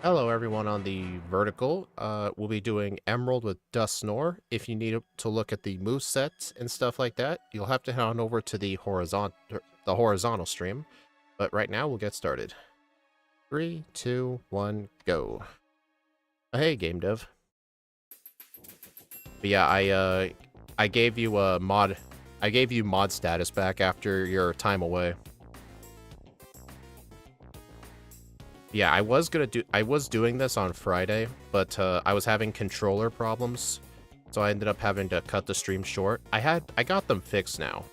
Hello, everyone on the vertical. We'll be doing Emerald with Dusknoir. If you need to look at the movesets and stuff like that, you'll have to head on over to the horizontal stream. But right now, we'll get started. 3, 2, 1, go. Hey, game dev. But yeah, I gave you a mod. I gave you mod status back after your time away. Yeah, I was doing this on Friday, but I was having controller problems, so I ended up having to cut the stream short. I got them fixed now,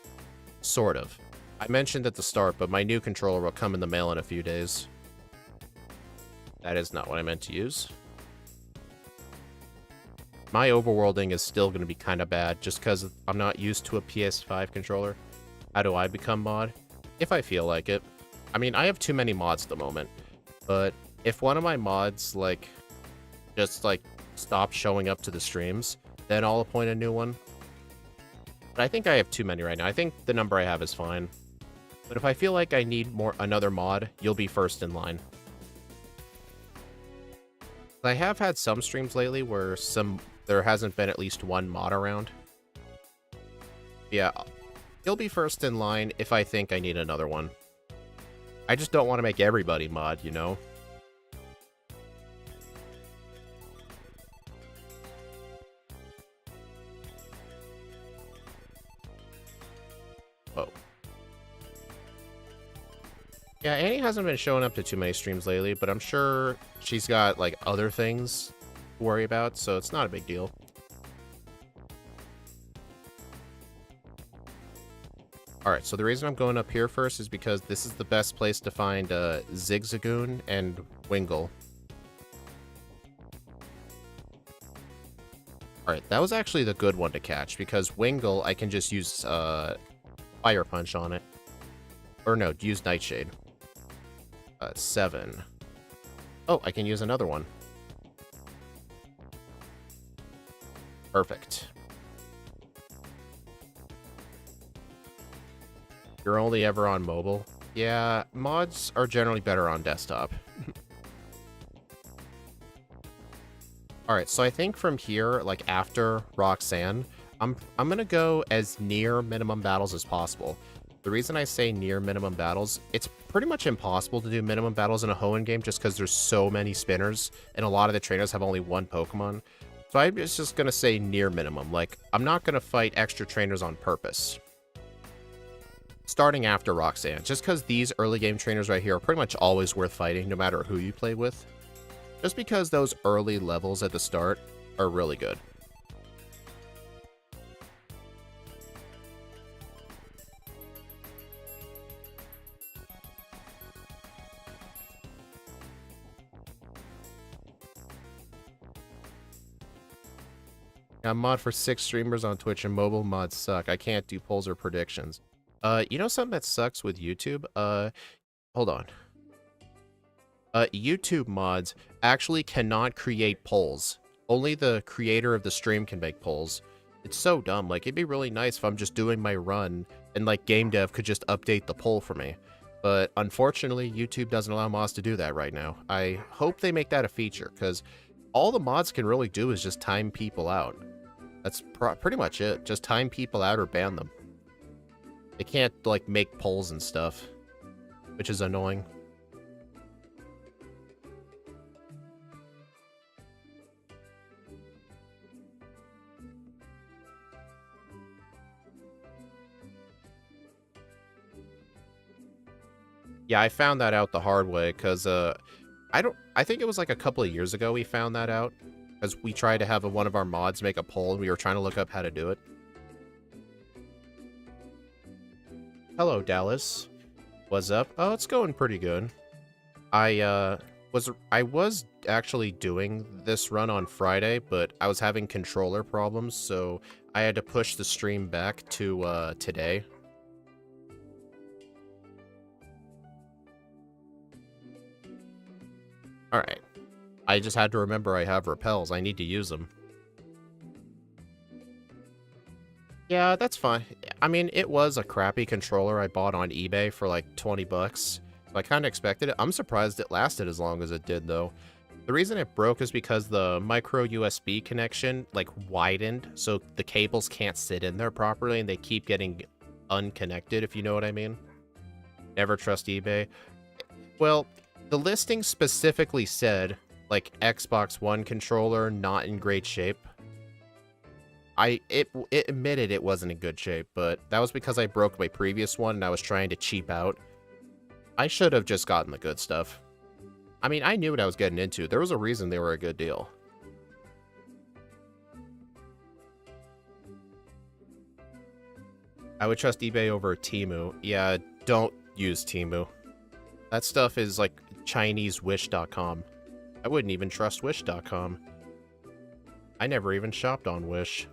sort of. I mentioned at the start, but my new controller will come in the mail in a few days. That is not what I meant to use. My overworlding is still going to be kind of bad, just because I'm not used to a PS5 controller. How do I become mod? If I feel like it. I mean, I have too many mods at the moment. But if one of my mods, just stop showing up to the streams, then I'll appoint a new one. But I think I have too many right now. I think the number I have is fine. But if I feel like I need another mod, you'll be first in line. I have had some streams lately where there hasn't been at least one mod around. Yeah, you'll be first in line if I think I need another one. I just don't want to make everybody mod, you know? Oh. Yeah, Annie hasn't been showing up to too many streams lately, but I'm sure she's got, other things to worry about, so it's not a big deal. Alright, so the reason I'm going up here first is because this is the best place to find Zigzagoon and Wingull. Alright, that was actually the good one to catch, because Wingull, I can just use Fire Punch on it. Or no, use Nightshade. 7. Oh, I can use another one. Perfect. You're only ever on mobile? Yeah, mods are generally better on desktop. Alright, so I think from here, after Roxanne, I'm gonna go as near minimum battles as possible. The reason I say near minimum battles, it's pretty much impossible to do minimum battles in a Hoenn game just because there's so many spinners, and a lot of the trainers have only one Pokemon. So I'm just gonna say near minimum. I'm not gonna fight extra trainers on purpose. Starting after Roxanne, just because these early game trainers right here are pretty much always worth fighting, no matter who you play with. Just because those early levels at the start are really good. I'm mod for 6 streamers on Twitch and mobile mods suck. I can't do polls or predictions. You know something that sucks with YouTube? Hold on. YouTube mods actually cannot create polls. Only the creator of the stream can make polls. It's so dumb. It'd be really nice if I'm just doing my run and, game dev could just update the poll for me. But unfortunately, YouTube doesn't allow mods to do that right now. I hope they make that a feature, because all the mods can really do is just time people out. That's pretty much it. Just time people out or ban them. They can't, make polls and stuff, which is annoying. Yeah, I found that out the hard way, because, I think it was, a couple of years ago we found that out, because we tried to have one of our mods make a poll, and we were trying to look up how to do it. Hello, Dallas. What's up? Oh, it's going pretty good. I was actually doing this run on Friday, but I was having controller problems, so I had to push the stream back to, today. Alright. I just had to remember I have repels. I need to use them. Yeah, that's fine. I mean, it was a crappy controller I bought on eBay for 20 bucks. So I kind of expected it. I'm surprised it lasted as long as it did, though. The reason it broke is because the micro USB connection, like, widened, so the cables can't sit in there properly, and they keep getting unconnected, if you know what I mean. Never trust eBay. Well, the listing specifically said, like, Xbox One controller, not in great shape. It admitted it wasn't in good shape, but that was because I broke my previous one and I was trying to cheap out. I should have just gotten the good stuff. I mean, I knew what I was getting into. There was a reason they were a good deal. I would trust eBay over Temu. Yeah, don't use Temu. That stuff is like Chinese Wish.com. I wouldn't even trust Wish.com. I never even shopped on Wish.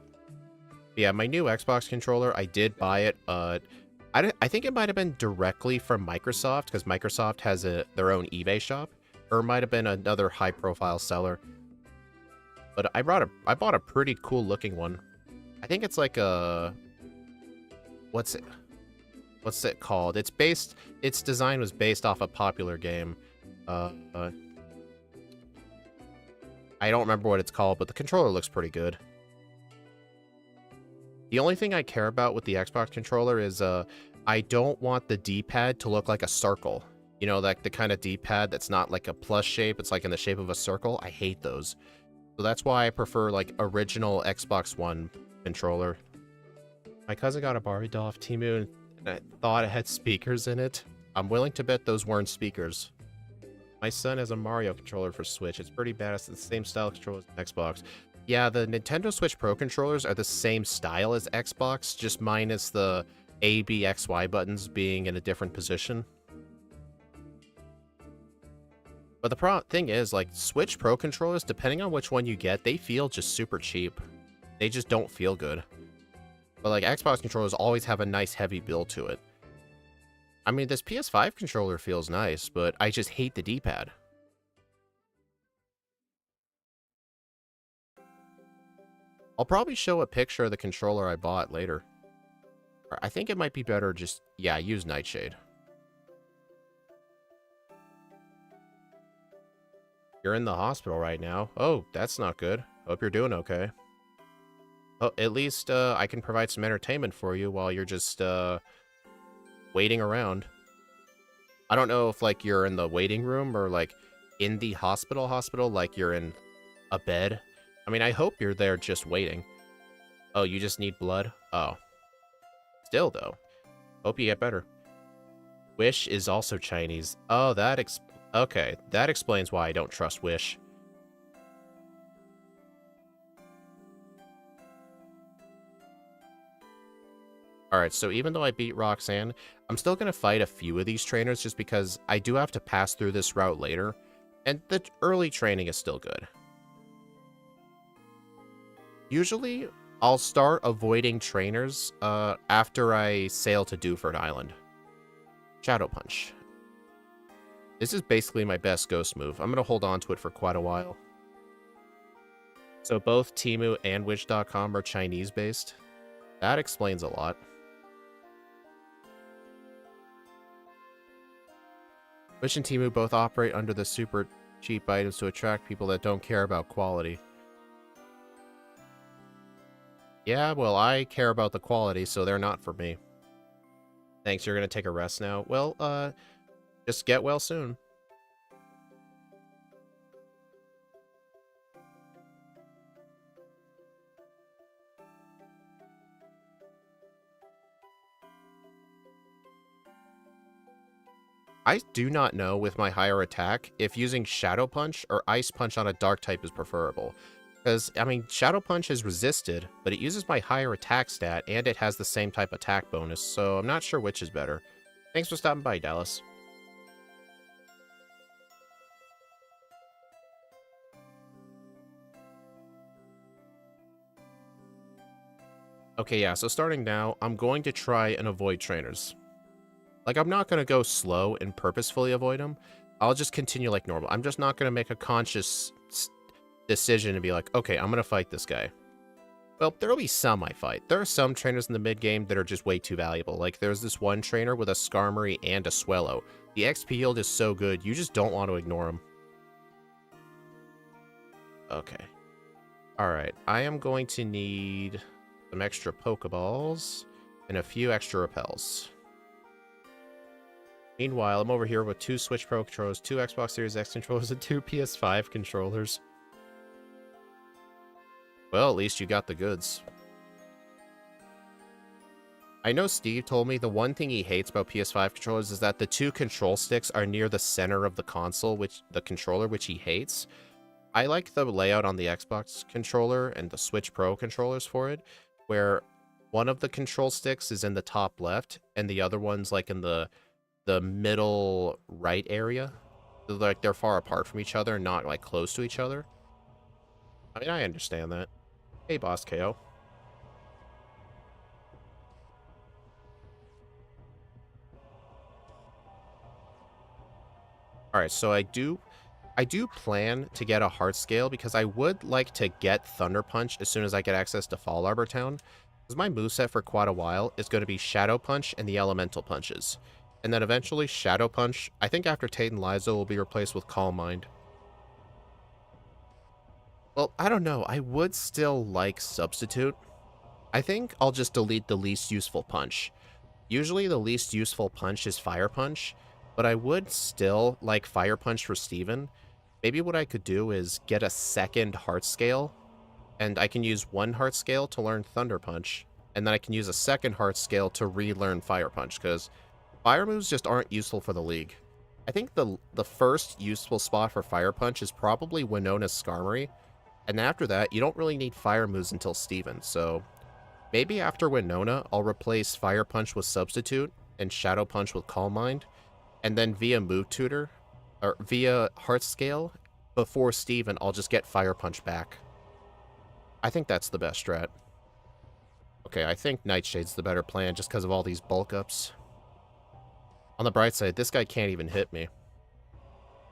Yeah, my new Xbox controller, I did buy it. I think it might have been directly from Microsoft, because Microsoft has their own eBay shop, or it might have been another high-profile seller. But I bought a pretty cool-looking one. I think it's like a... What's it called? Its design was based off a popular game. I don't remember what it's called, but the controller looks pretty good. The only thing I care about with the Xbox controller is I don't want the D-pad to look like a circle. You know, like the kind of D-pad that's not like a plus shape, it's like in the shape of a circle. I hate those. So that's why I prefer like original Xbox One controller. My cousin got a Barbie doll off Temu and I thought it had speakers in it. I'm willing to bet those weren't speakers. My son has a Mario controller for Switch. It's pretty bad. It's the same style controller as Xbox. Yeah, the Nintendo Switch Pro controllers are the same style as Xbox, just minus the A, B, X, Y buttons being in a different position. But the thing is, like, Switch Pro controllers, depending on which one you get, they feel just super cheap. They just don't feel good. But, like, Xbox controllers always have a nice heavy build to it. I mean, this PS5 controller feels nice, but I just hate the D-pad. I'll probably show a picture of the controller I bought later. I think it might be better just, yeah, use Nightshade. You're in the hospital right now. Oh, that's not good. Hope you're doing okay. Oh, at least I can provide some entertainment for you while you're just waiting around. I don't know if, like, you're in the waiting room or, like, in the hospital, like you're in a bed. I mean, I hope you're there just waiting. Oh, you just need blood? Oh. Still, though. Hope you get better. Wish is also Chinese. Oh, okay, that explains why I don't trust Wish. Alright, so even though I beat Roxanne, I'm still going to fight a few of these trainers just because I do have to pass through this route later, and the early training is still good. Usually, I'll start avoiding trainers after I sail to Dewford Island. Shadow Punch. This is basically my best ghost move. I'm going to hold on to it for quite a while. So both Temu and Wish.com are Chinese-based. That explains a lot. Wish and Temu both operate under the super cheap items to attract people that don't care about quality. Yeah, well, I care about the quality, so they're not for me. Thanks, you're gonna take a rest now? Well, just get well soon. I do not know with my higher attack if using Shadow Punch or Ice Punch on a dark type is preferable. Because, I mean, Shadow Punch is resisted, but it uses my higher attack stat, and it has the same type attack bonus, so I'm not sure which is better. Thanks for stopping by, Dallas. Okay, yeah, so starting now, I'm going to try and avoid trainers. Like, I'm not going to go slow and purposefully avoid them. I'll just continue like normal. I'm just not going to make a conscious decision to be like, okay, I'm going to fight this guy. Well, there'll be some I fight. There are some trainers in the mid-game that are just way too valuable. Like, there's this one trainer with a Skarmory and a Swellow. The XP yield is so good, you just don't want to ignore him. Okay. Alright, I am going to need some extra pokeballs and a few extra repels. Meanwhile, I'm over here with 2 Switch Pro controllers, 2 Xbox Series X controllers, and 2 PS5 controllers. Well, at least you got the goods. I know Steve told me the one thing he hates about PS5 controllers is that the 2 control sticks are near the center of the console, the controller, which he hates. I like the layout on the Xbox controller and the Switch Pro controllers for it, where one of the control sticks is in the top left, and the other one's like in the middle right area. Like they're far apart from each other, not like close to each other. I mean, I understand that. Hey, Boss KO. Alright, so I do plan to get a heart scale because I would like to get Thunder Punch as soon as I get access to Fall Arbor Town. Because my moveset for quite a while is going to be Shadow Punch and the Elemental Punches. And then eventually Shadow Punch, I think after Tate and Liza, will be replaced with Calm Mind. Well, I don't know. I would still like Substitute. I think I'll just delete the least useful punch. Usually the least useful punch is Fire Punch, but I would still like Fire Punch for Steven. Maybe what I could do is get a second Heart Scale, and I can use one Heart Scale to learn Thunder Punch, and then I can use a second Heart Scale to relearn Fire Punch, because Fire moves just aren't useful for the League. I think the first useful spot for Fire Punch is probably Winona's Skarmory, and after that, you don't really need Fire moves until Steven, so maybe after Winona, I'll replace Fire Punch with Substitute, and Shadow Punch with Calm Mind, and then via Move Tutor, or via Heart Scale, before Steven, I'll just get Fire Punch back. I think that's the best strat. Okay, I think Nightshade's the better plan just because of all these bulk ups. On the bright side, this guy can't even hit me.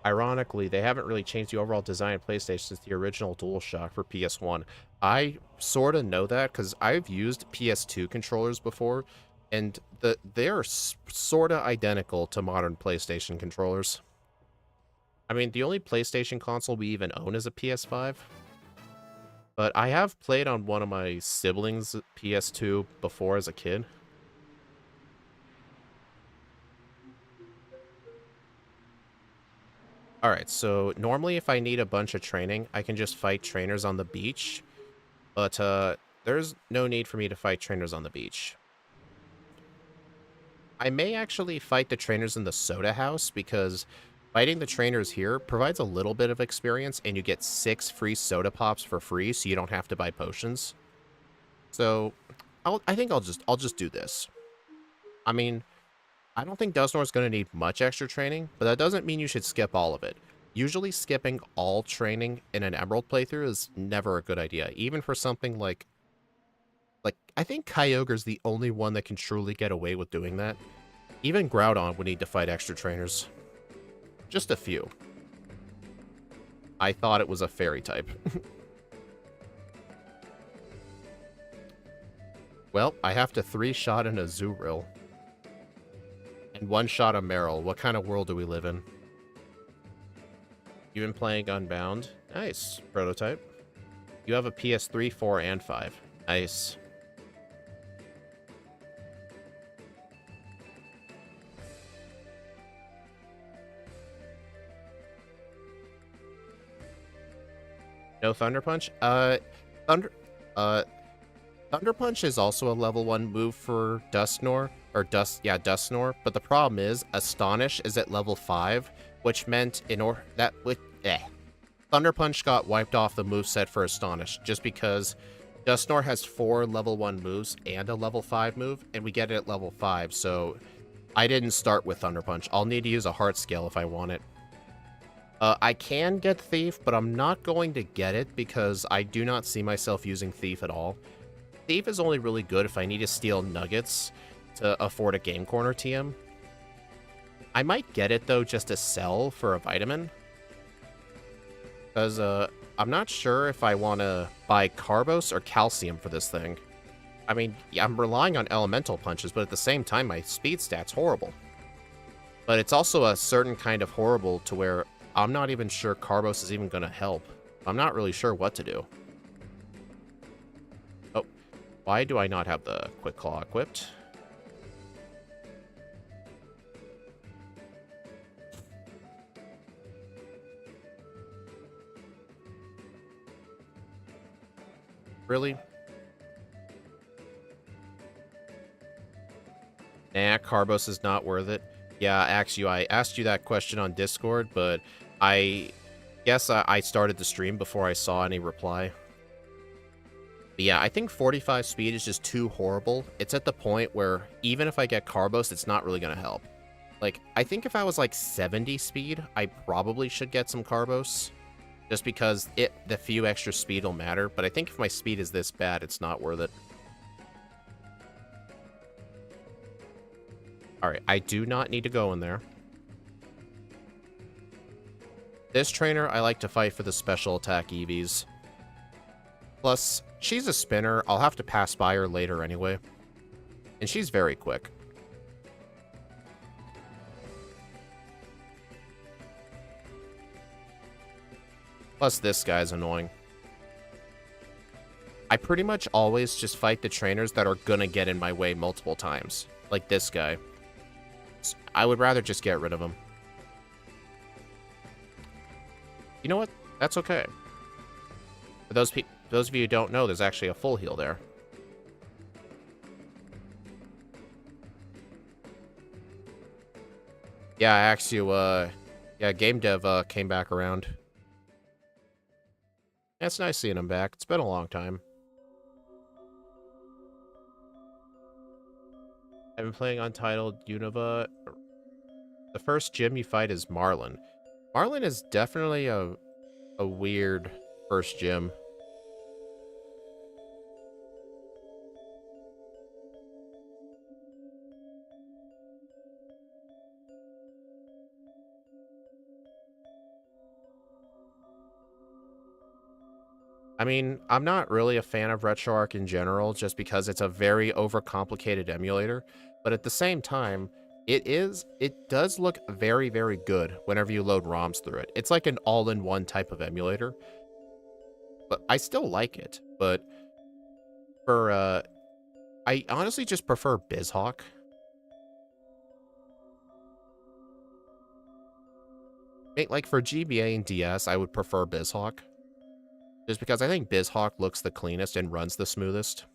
Ironically, they haven't really changed the overall design of PlayStation since the original DualShock for PS1. I sort of know that because I've used PS2 controllers before, and they're sort of identical to modern PlayStation controllers. I mean, the only PlayStation console we even own is a PS5. But I have played on one of my siblings' PS2 before as a kid. Alright, so normally if I need a bunch of training, I can just fight trainers on the beach. But there's no need for me to fight trainers on the beach. I may actually fight the trainers in the soda house because fighting the trainers here provides a little bit of experience and you get 6 free soda pops for free so you don't have to buy potions. So I think I'll just do this. I mean, I don't think Dusknoir is going to need much extra training, but that doesn't mean you should skip all of it. Usually skipping all training in an Emerald playthrough is never a good idea, even for something like I think Kyogre's the only one that can truly get away with doing that. Even Groudon would need to fight extra trainers. Just a few. I thought it was a fairy type. Well, I have to 3-shot an Azurill. And 1-shot a Meryl. What kind of world do we live in? You've been playing Unbound? Nice. Prototype. You have a PS3, 4, and 5. Nice. No Thunder Punch? Thunder Punch is also a level 1 move for Dusknoir, or Dusknoir, but the problem is Astonish is at level 5, which meant Thunder Punch got wiped off the moveset for Astonish, just because Dusknoir has 4 level 1 moves and a level 5 move, and we get it at level 5, so I didn't start with Thunder Punch. I'll need to use a Heart Scale if I want it. I can get Thief, but I'm not going to get it because I do not see myself using Thief at all. Thief is only really good if I need to steal nuggets to afford a Game Corner TM. I might get it, though, just to sell for a vitamin. Because I'm not sure if I want to buy Carbos or Calcium for this thing. I mean, yeah, I'm relying on Elemental Punches, but at the same time, my speed stat's horrible. But it's also a certain kind of horrible to where I'm not even sure Carbos is even going to help. I'm not really sure what to do. Oh, why do I not have the Quick Claw equipped? Really? Nah, Carbos is not worth it. Yeah, I asked you that question on Discord, but I guess I started the stream before I saw any reply. But yeah, I think 45 speed is just too horrible. It's at the point where even if I get Carbos, it's not really going to help. Like, I think if I was like 70 speed, I probably should get some Carbos. Just because the few extra speed will matter. But I think if my speed is this bad, it's not worth it. Alright, I do not need to go in there. This trainer, I like to fight for the special attack EVs. Plus, she's a spinner. I'll have to pass by her later anyway. And she's very quick. Plus, this guy's annoying. I pretty much always just fight the trainers that are gonna get in my way multiple times. Like this guy. I would rather just get rid of him. You know what? That's okay. For those of you who don't know, there's actually a full heal there. Yeah, I asked you, yeah, game dev, came back around. Yeah, it's nice seeing him back. It's been a long time. I've been playing Untitled Unova. The first gym you fight is Marlin. Marlin is definitely a weird first gym. I mean, I'm not really a fan of RetroArch in general, just because it's a very overcomplicated emulator, but at the same time, it does look very, very good whenever you load ROMs through it. It's like an all-in-one type of emulator, but I still like it. But for, I honestly just prefer BizHawk. Like, for GBA and DS, I would prefer BizHawk. Just because I think BizHawk looks the cleanest and runs the smoothest.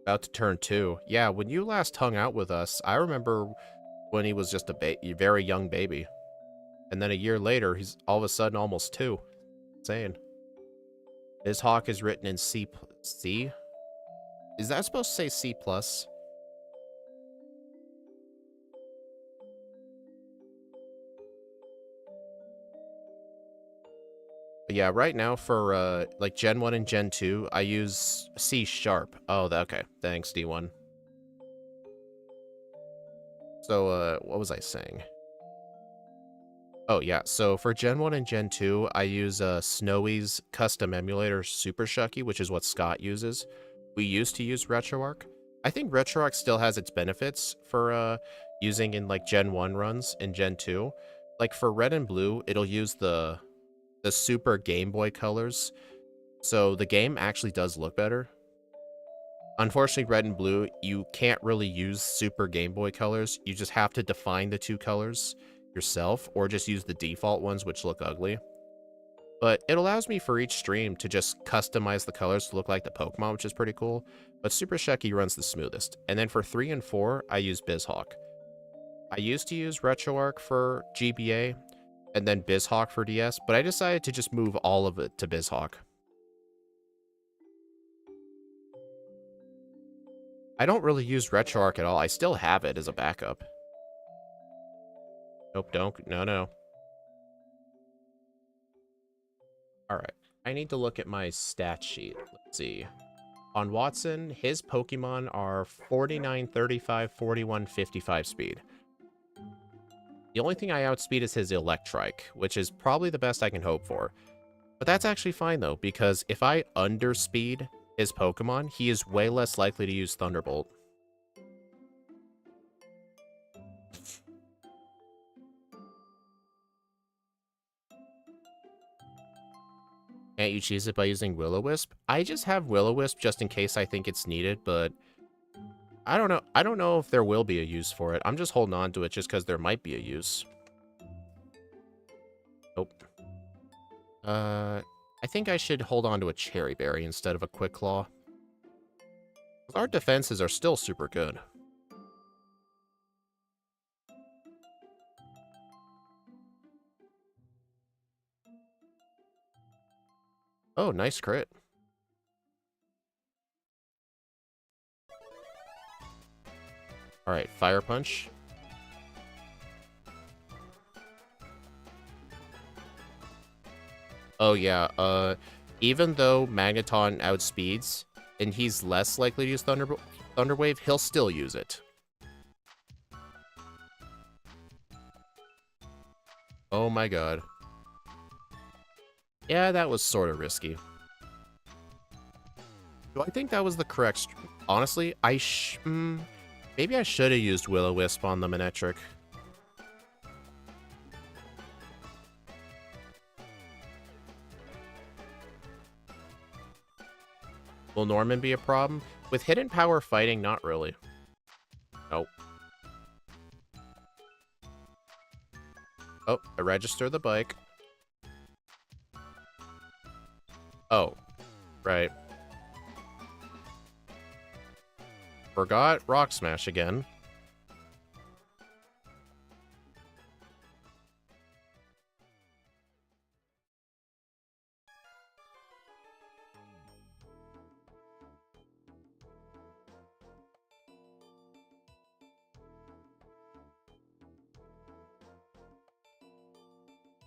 About to turn 2. Yeah, when you last hung out with us, I remember when he was just a very young baby. And then a year later, he's all of a sudden almost 2. Insane. BizHawk is written in C? Is that supposed to say C+? But yeah, right now for like Gen 1 and Gen 2, I use C#. Oh, okay. Thanks, D1. So, what was I saying? Oh, yeah. So for Gen 1 and Gen 2, I use Snowy's custom emulator, Super Shucky, which is what Scott uses. We used to use RetroArch. I think RetroArch still has its benefits for using in like Gen 1 runs and Gen 2. Like for Red and Blue, it'll use the Super Game Boy colors. So the game actually does look better. Unfortunately, Red and Blue, you can't really use Super Game Boy colors. You just have to define the two colors yourself, or just use the default ones, which look ugly. But it allows me for each stream to just customize the colors to look like the Pokemon, which is pretty cool. But Super Shucky runs the smoothest. And then for 3 and 4, I use BizHawk. I used to use RetroArch for GBA, and then BizHawk for DS, but I decided to just move all of it to BizHawk. I don't really use RetroArch at all. I still have it as a backup. Nope, don't. No. Alright. I need to look at my stat sheet. Let's see. On Watson, his Pokemon are 49, 35, 41, 55 speed. The only thing I outspeed is his Electrike, which is probably the best I can hope for. But that's actually fine, though, because if I underspeed his Pokemon, he is way less likely to use Thunderbolt. Can't you cheese it by using Will-O-Wisp? I just have Will-O-Wisp just in case I think it's needed, but I don't know. I don't know if there will be a use for it. I'm just holding on to it just because there might be a use. Nope. I think I should hold on to a Cherry Berry instead of a Quick Claw. Our defenses are still super good. Oh, nice crit. Alright, Fire Punch. Oh yeah, even though Magneton outspeeds, and he's less likely to use Thunder Wave, he'll still use it. Oh my god. Yeah, that was sort of risky. Do I think that was the correct... Honestly, maybe I should have used Will-O-Wisp on the Manectric. Will Norman be a problem? With Hidden Power fighting, not really. Nope. Oh, I register the bike. Oh, right. Forgot Rock Smash again.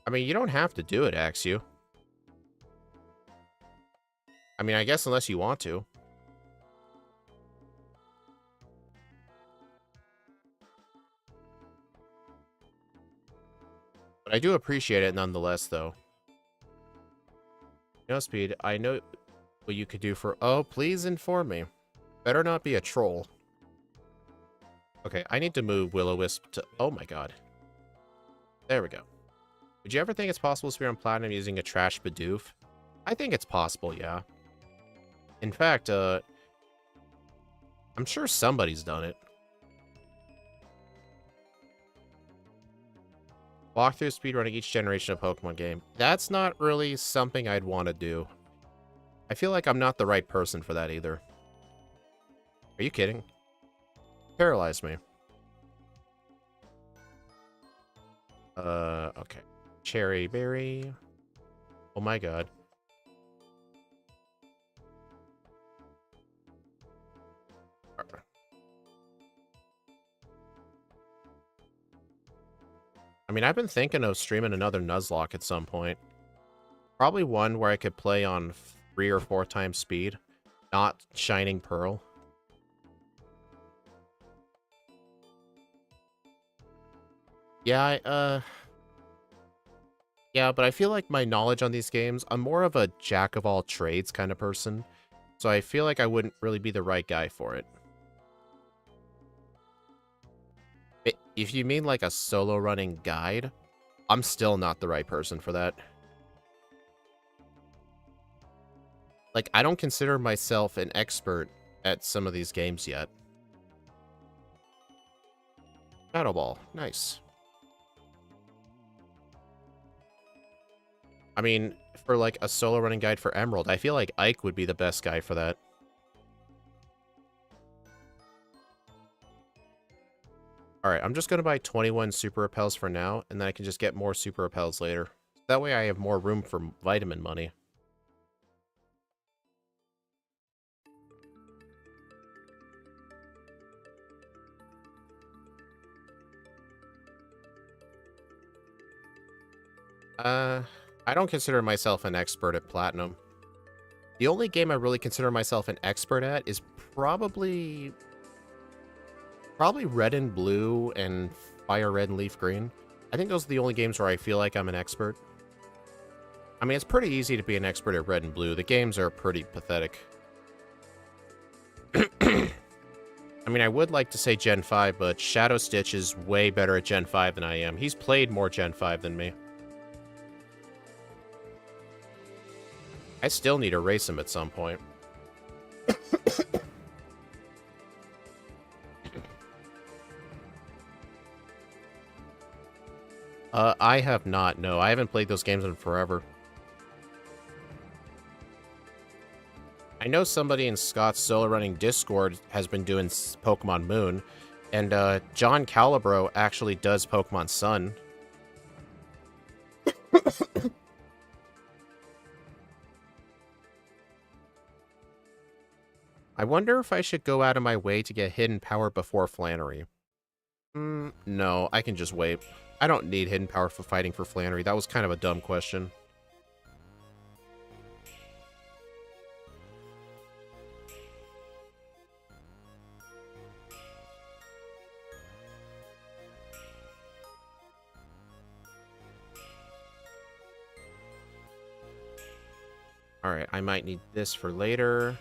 I mean, you don't have to do it, Axew. I mean, I guess unless you want to. But I do appreciate it nonetheless, though. No speed. I know what you could do for... Oh, please inform me. Better not be a troll. Okay, I need to move Will-O-Wisp to... Oh my god. There we go. Would you ever think it's possible to speed on Platinum using a trash Bidoof? I think it's possible, yeah. In fact, I'm sure somebody's done it. Walk through speedrunning each generation of Pokemon game. That's not really something I'd want to do. I feel like I'm not the right person for that either. Are you kidding? Paralyze me. Okay. Cherry Berry. Oh my god. I mean, I've been thinking of streaming another Nuzlocke at some point. Probably one where I could play on 3 or 4 times speed, not Shining Pearl. Yeah, yeah, but I feel like my knowledge on these games, I'm more of a jack-of-all-trades kind of person, so I feel like I wouldn't really be the right guy for it. If you mean like a solo running guide, I'm still not the right person for that. Like, I don't consider myself an expert at some of these games yet. Shadow Ball, nice. I mean, for like a solo running guide for Emerald, I feel like Ike would be the best guy for that. Alright, I'm just going to buy 21 Super Repels for now, and then I can just get more Super Repels later. That way I have more room for vitamin money. I don't consider myself an expert at Platinum. The only game I really consider myself an expert at is probably Red and Blue and Fire Red and Leaf Green. I think those are the only games where I feel like I'm an expert. I mean, it's pretty easy to be an expert at Red and Blue. The games are pretty pathetic. I mean, I would like to say Gen 5, but Shadow Stitch is way better at Gen 5 than I am. He's played more Gen 5 than me. I still need to race him at some point. I have not. No, I haven't played those games in forever. I know somebody in Scott's solo running Discord has been doing Pokemon Moon, and John Calibro actually does Pokemon Sun. I wonder if I should go out of my way to get Hidden Power before Flannery. No, I can just wait. I don't need Hidden Power for fighting for Flannery. That was kind of a dumb question. Alright, I might need this for later.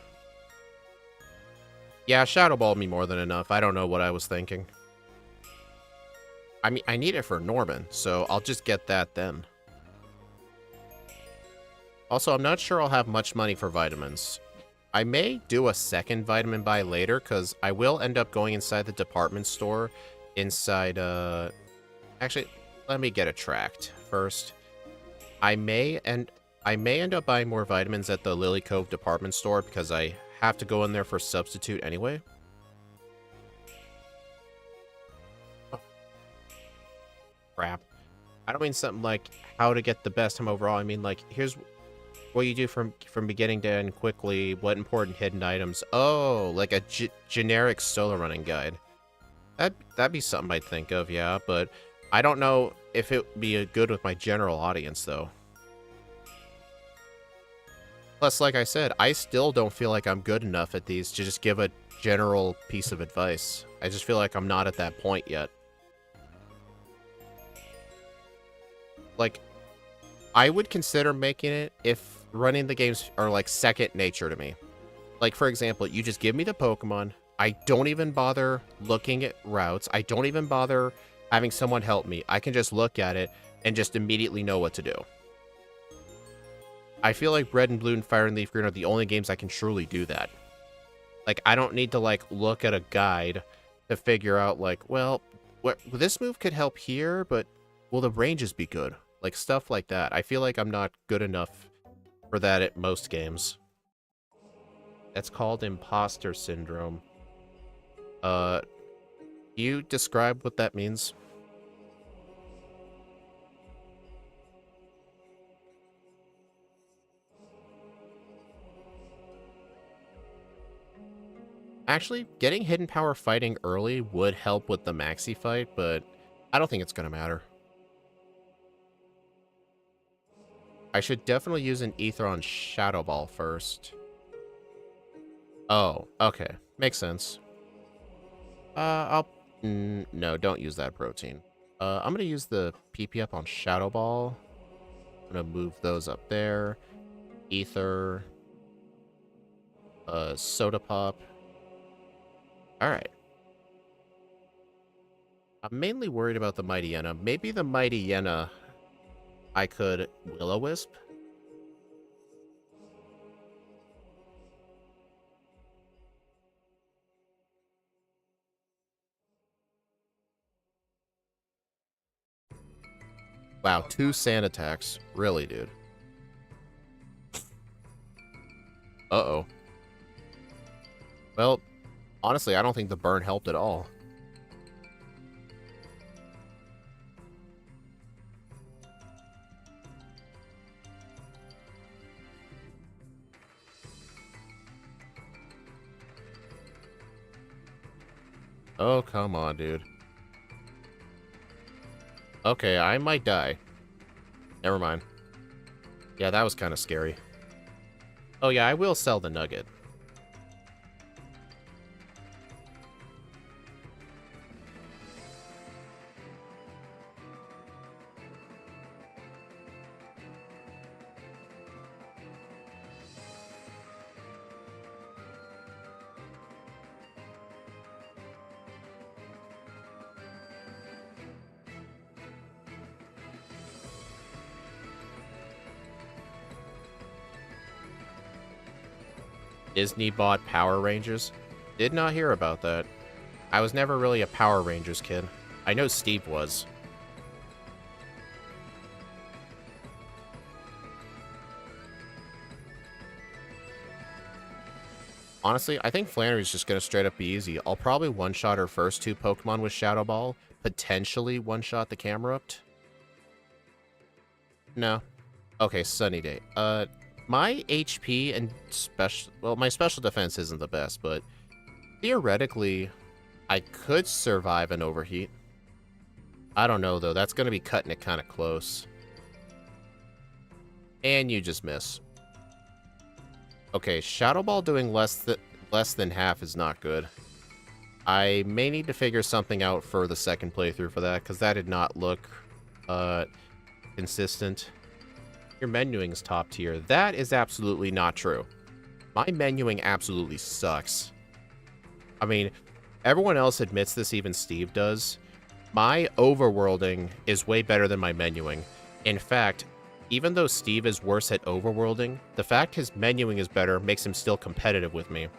Yeah, Shadow Ball me more than enough. I don't know what I was thinking. I mean, I need it for Norman, so I'll just get that then. Also, I'm not sure I'll have much money for vitamins. I may do a second vitamin buy later, because I will end up going inside the department store inside, Actually, let me get a tract first. I may end up buying more vitamins at the Lily Cove department store, because I have to go in there for substitute anyway. Oh. Crap. I don't mean something like how to get the best time overall. I mean, like, here's what you do from beginning to end quickly. What important hidden items? Oh, like a generic solo running guide. That'd be something I'd think of, yeah. But I don't know if it would be good with my general audience, though. Plus, like I said, I still don't feel like I'm good enough at these to just give a general piece of advice. I just feel like I'm not at that point yet. Like, I would consider making it if running the games are, like, second nature to me. Like, for example, you just give me the Pokemon. I don't even bother looking at routes. I don't even bother having someone help me. I can just look at it and just immediately know what to do. I feel like Red and Blue and Fire and Leaf Green are the only games I can truly do that. Like, I don't need to, like, look at a guide to figure out, like, well, this move could help here, but will the ranges be good? Like, stuff like that. I feel like I'm not good enough for that at most games. That's called imposter syndrome. Can you describe what that means? Actually, getting Hidden Power fighting early would help with the Maxi fight, but I don't think it's going to matter. I should definitely use an Ether on Shadow Ball first. Oh, okay. Makes sense. No, don't use that protein. I'm gonna use the PP up on Shadow Ball. I'm gonna move those up there. Ether. Soda Pop. Alright. I'm mainly worried about the Mightyena. Maybe the Mightyena I could Will-O-Wisp? Wow, 2 sand attacks. Really, dude. Uh-oh. Well, honestly, I don't think the burn helped at all. Oh, come on, dude. Okay, I might die. Never mind. Yeah, that was kind of scary. Oh yeah, I will sell the nugget. Disney bought Power Rangers? Did not hear about that. I was never really a Power Rangers kid. I know Steve was. Honestly, I think Flannery's just gonna straight up be easy. I'll probably one-shot her first 2 Pokemon with Shadow Ball. Potentially one-shot the Camerupt. No. Okay, Sunny Day. My HP and special... Well, my special defense isn't the best, but... Theoretically, I could survive an overheat. I don't know, though. That's gonna be cutting it kind of close. And you just miss. Okay, Shadow Ball doing less than half is not good. I may need to figure something out for the second playthrough for that, because that did not look consistent. Your menuing is top tier. That is absolutely not true. My menuing absolutely sucks. I mean, everyone else admits this, even Steve does. My overworlding is way better than my menuing. In fact, even though Steve is worse at overworlding, the fact his menuing is better makes him still competitive with me.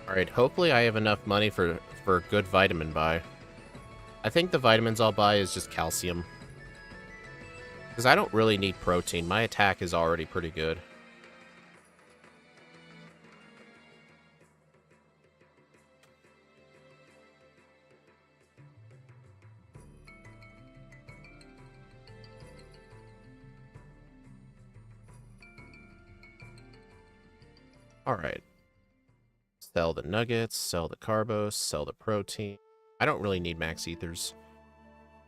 Alright, hopefully I have enough money for good vitamin buy. I think the vitamins I'll buy is just calcium. Because I don't really need protein. My attack is already pretty good. Alright. Sell the nuggets, sell the carbos, sell the protein. I don't really need max ethers.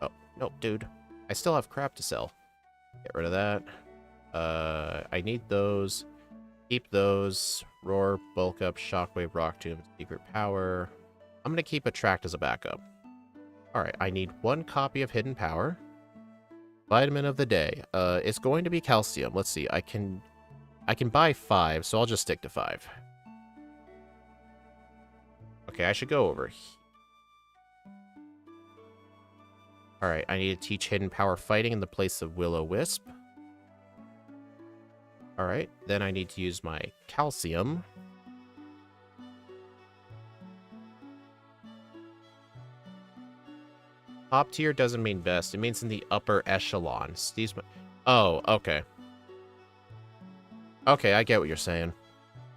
Oh, no, dude. I still have crap to sell. Get rid of that. I need those. Keep those. Roar, bulk up, shockwave, rock tomb, secret power. I'm gonna keep attract as a backup. Alright, I need 1 copy of hidden power. Vitamin of the day. It's going to be calcium. Let's see. I can buy 5, so I'll just stick to 5. Okay, I should go over here. Alright, I need to teach hidden power fighting in the place of Will-O-Wisp. Alright, then I need to use my calcium. Top tier doesn't mean best. It means in the upper echelon. Steve's... Oh, okay. Okay, I get what you're saying.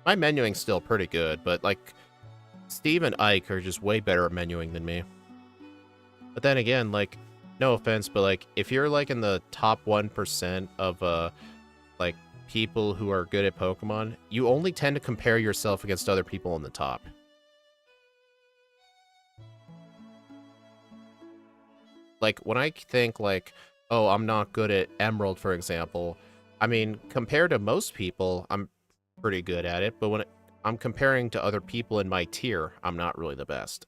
My menuing's still pretty good, but, like, Steve and Ike are just way better at menuing than me. But then again, like, no offense, but, like, if you're, like, in the top 1% of, like, people who are good at Pokemon, you only tend to compare yourself against other people on the top. Like, when I think, like, oh, I'm not good at Emerald, for example, I mean, compared to most people, I'm pretty good at it, but when I'm comparing to other people in my tier, I'm not really the best.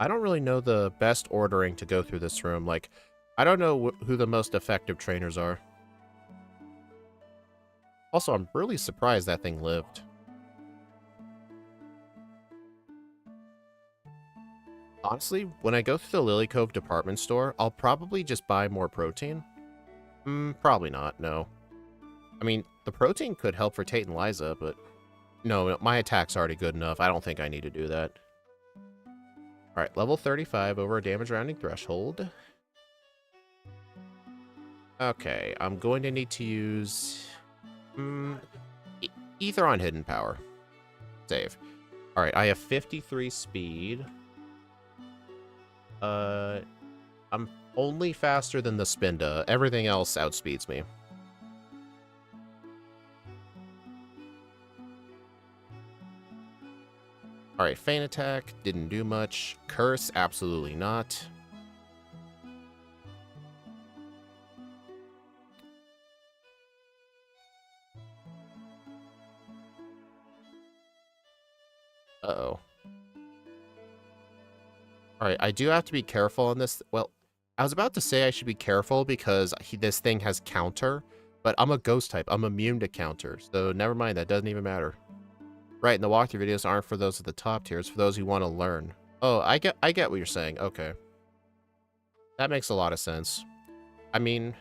I don't really know the best ordering to go through this room. Like, I don't know who the most effective trainers are. Also, I'm really surprised that thing lived. Honestly, when I go through the Lily Cove department store, I'll probably just buy more protein. Probably not, no. I mean, the protein could help for Tate and Liza, but... No, my attack's already good enough. I don't think I need to do that. Alright, level 35 over a damage rounding threshold. Okay, I'm going to need to use... Ether on hidden power. Save. Alright, I have 53 speed. I'm only faster than the Spinda. Everything else outspeeds me. Alright, Feint Attack, didn't do much. Curse, absolutely not. Uh-oh. Alright, I do have to be careful on this. Well, I was about to say I should be careful because this thing has counter, but I'm a ghost type. I'm immune to counter, so never mind. That doesn't even matter. Right, and the walkthrough videos aren't for those at the top tiers, for those who want to learn. Oh, I get what you're saying. Okay. That makes a lot of sense. I mean,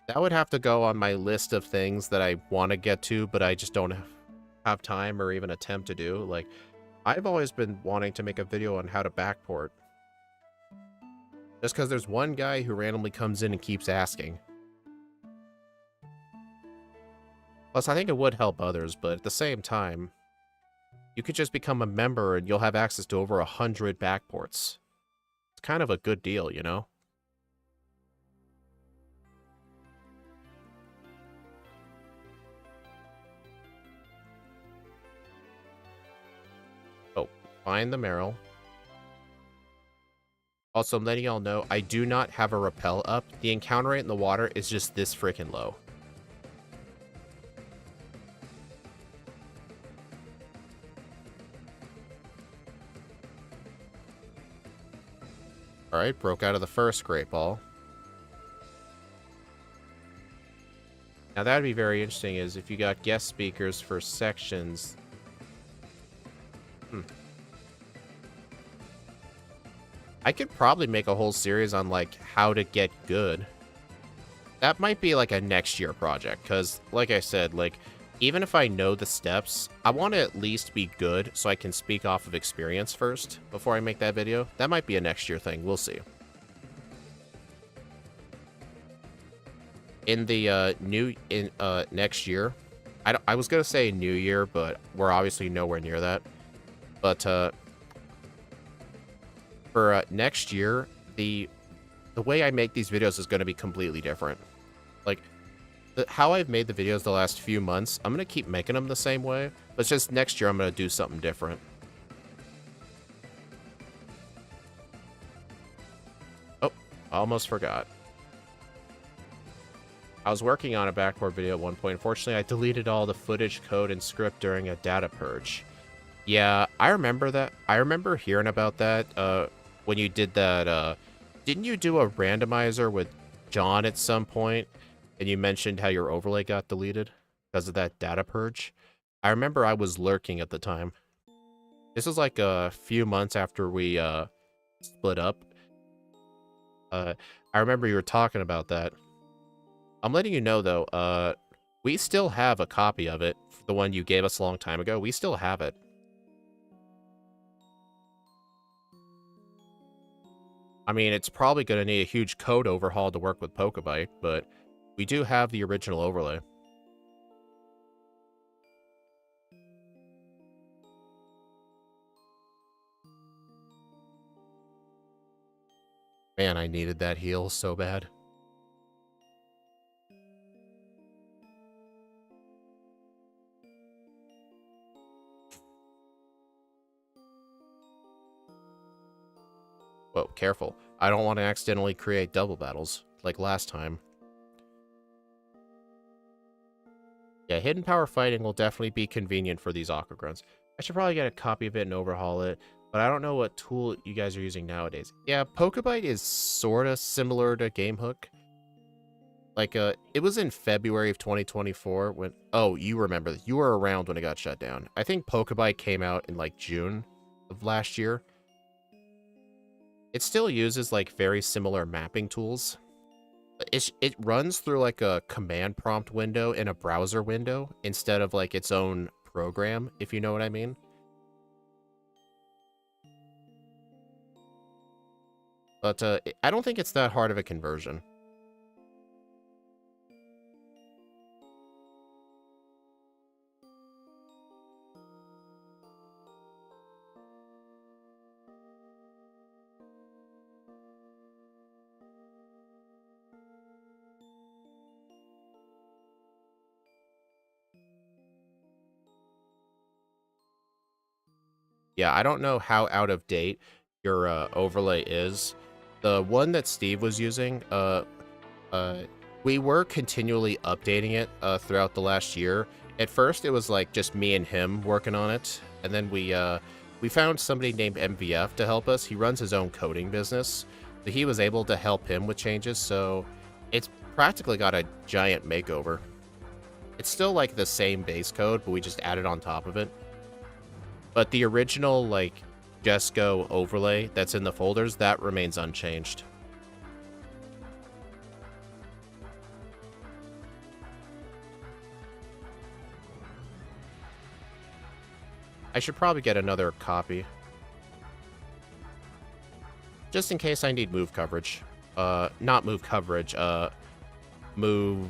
that would have to go on my list of things that I want to get to, but I just don't have time or even attempt to do. Like, I've always been wanting to make a video on how to backport. Just because there's one guy who randomly comes in and keeps asking. Plus, I think it would help others, but at the same time, you could just become a member and you'll have access to over 100 backports. It's kind of a good deal, you know? Oh, find the Meryl. Also, I'm letting y'all know, I do not have a rappel up. The encounter rate in the water is just this freaking low. Alright, broke out of the first Great Ball. Now that'd be very interesting is if you got guest speakers for sections. I could probably make a whole series on, like, how to get good. That might be, like, a next year project, because, like I said, like, even if I know the steps, I want to at least be good so I can speak off of experience first before I make that video. That might be a next year thing. We'll see. In the next year, I was gonna say new year, but we're obviously nowhere near that. But for next year, the way I make these videos is going to be completely different. Like, how I've made the videos the last few months, I'm going to keep making them the same way, but just next year I'm going to do something different. Oh, I almost forgot. I was working on a Backport video at one point. Unfortunately, I deleted all the footage, code, and script during a data purge. Yeah, I remember that. I remember hearing about that when you did that. Didn't you do a randomizer with John at some point? And you mentioned how your overlay got deleted because of that data purge. I remember I was lurking at the time. This was like a few months after we split up. I remember you were talking about that. I'm letting you know, though, we still have a copy of it. The one you gave us a long time ago. We still have it. I mean, it's probably going to need a huge code overhaul to work with Pokebite, but we do have the original overlay. Man, I needed that heal so bad. Whoa, careful. I don't want to accidentally create double battles, like last time. Yeah, hidden power fighting will definitely be convenient for these Aqua Grunts. I should probably get a copy of it and overhaul it, but I don't know what tool you guys are using nowadays. Yeah, Pokebite is sorta similar to GameHook. Like, it was in February of 2024 when... Oh, you remember. You were around when it got shut down. I think Pokebite came out in, like, June of last year. It still uses, like, very similar mapping tools. It runs through, like, a command prompt window in a browser window instead of, like, its own program, if you know what I mean. But, I don't think it's that hard of a conversion. Yeah, I don't know how out of date your overlay is. The one that Steve was using, we were continually updating it throughout the last year. At first, it was like just me and him working on it, and then we found somebody named MVF to help us. He runs his own coding business, so he was able to help him with changes. So it's practically got a giant makeover. It's still like the same base code, but we just added on top of it. But the original like Just Go overlay that's in the folders, that remains unchanged. I should probably get another copy. Just in case I need move coverage. Not move coverage, move,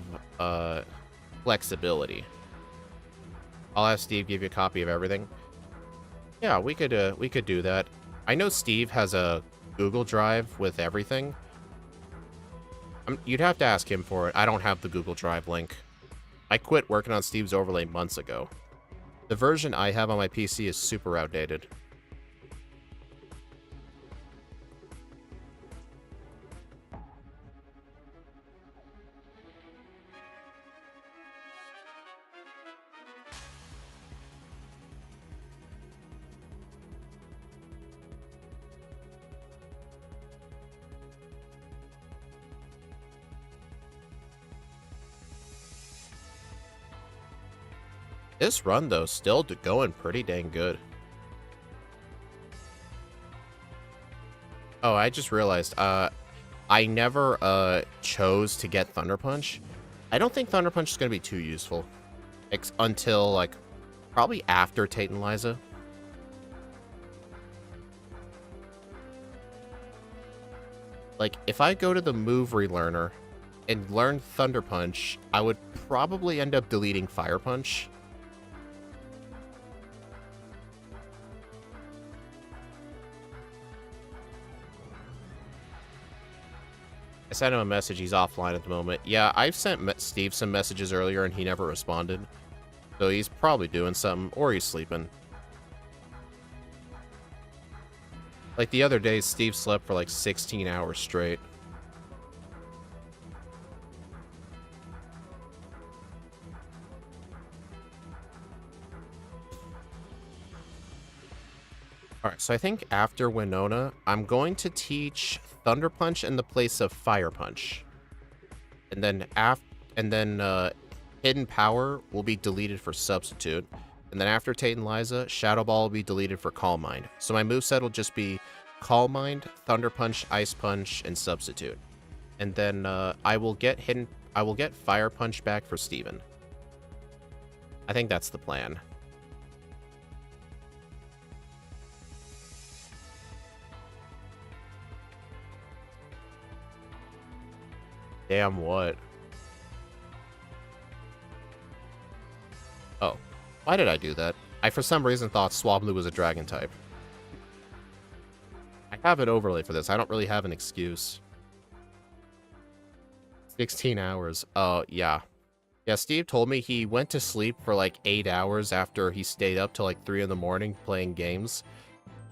flexibility. I'll have Steve give you a copy of everything. Yeah, we could do that. I know Steve has a Google Drive with everything. You'd have to ask him for it. I don't have the Google Drive link. I quit working on Steve's overlay months ago. The version I have on my PC is super outdated. This run, though, still going pretty dang good. Oh, I just realized, I never, chose to get Thunder Punch. I don't think Thunder Punch is going to be too useful. Until, like, probably after Tate and Liza. Like, if I go to the move relearner and learn Thunder Punch, I would probably end up deleting Fire Punch. I sent him a message. He's offline at the moment. Yeah, I've sent Steve some messages earlier, and he never responded. So he's probably doing something, or he's sleeping. Like, the other day, Steve slept for, like, 16 hours straight. Alright, so I think after Winona, I'm going to teach Thunder Punch in the place of Fire Punch. And then Hidden Power will be deleted for Substitute. And then after Tate and Liza, Shadow Ball will be deleted for Calm Mind. So my moveset will just be Calm Mind, Thunder Punch, Ice Punch, and Substitute. And then I will get Fire Punch back for Steven. I think that's the plan. Damn what? Oh. Why did I do that? I for some reason thought Swablu was a dragon type. I have an overlay for this. I don't really have an excuse. 16 hours. Oh, yeah. Yeah, Steve told me he went to sleep for like 8 hours after he stayed up till like 3 in the morning playing games.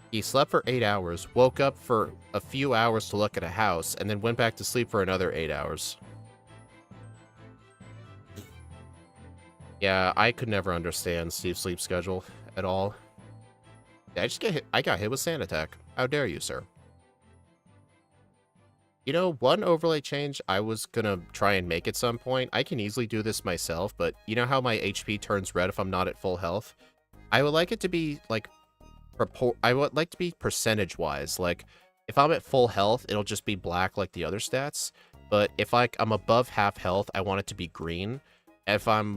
He slept for 8 hours, woke up for a few hours to look at a house, and then went back to sleep for another 8 hours. Yeah, I could never understand Steve's sleep schedule at all. Yeah, I got hit with Sand Attack. How dare you, sir? You know, one overlay change I was gonna try and make at some point. I can easily do this myself, but you know how my HP turns red if I'm not at full health? I would like it to be, like, I would like to be percentage-wise. Like, if I'm at full health, it'll just be black like the other stats. But if, like, I'm above half health, I want it to be green. If I'm,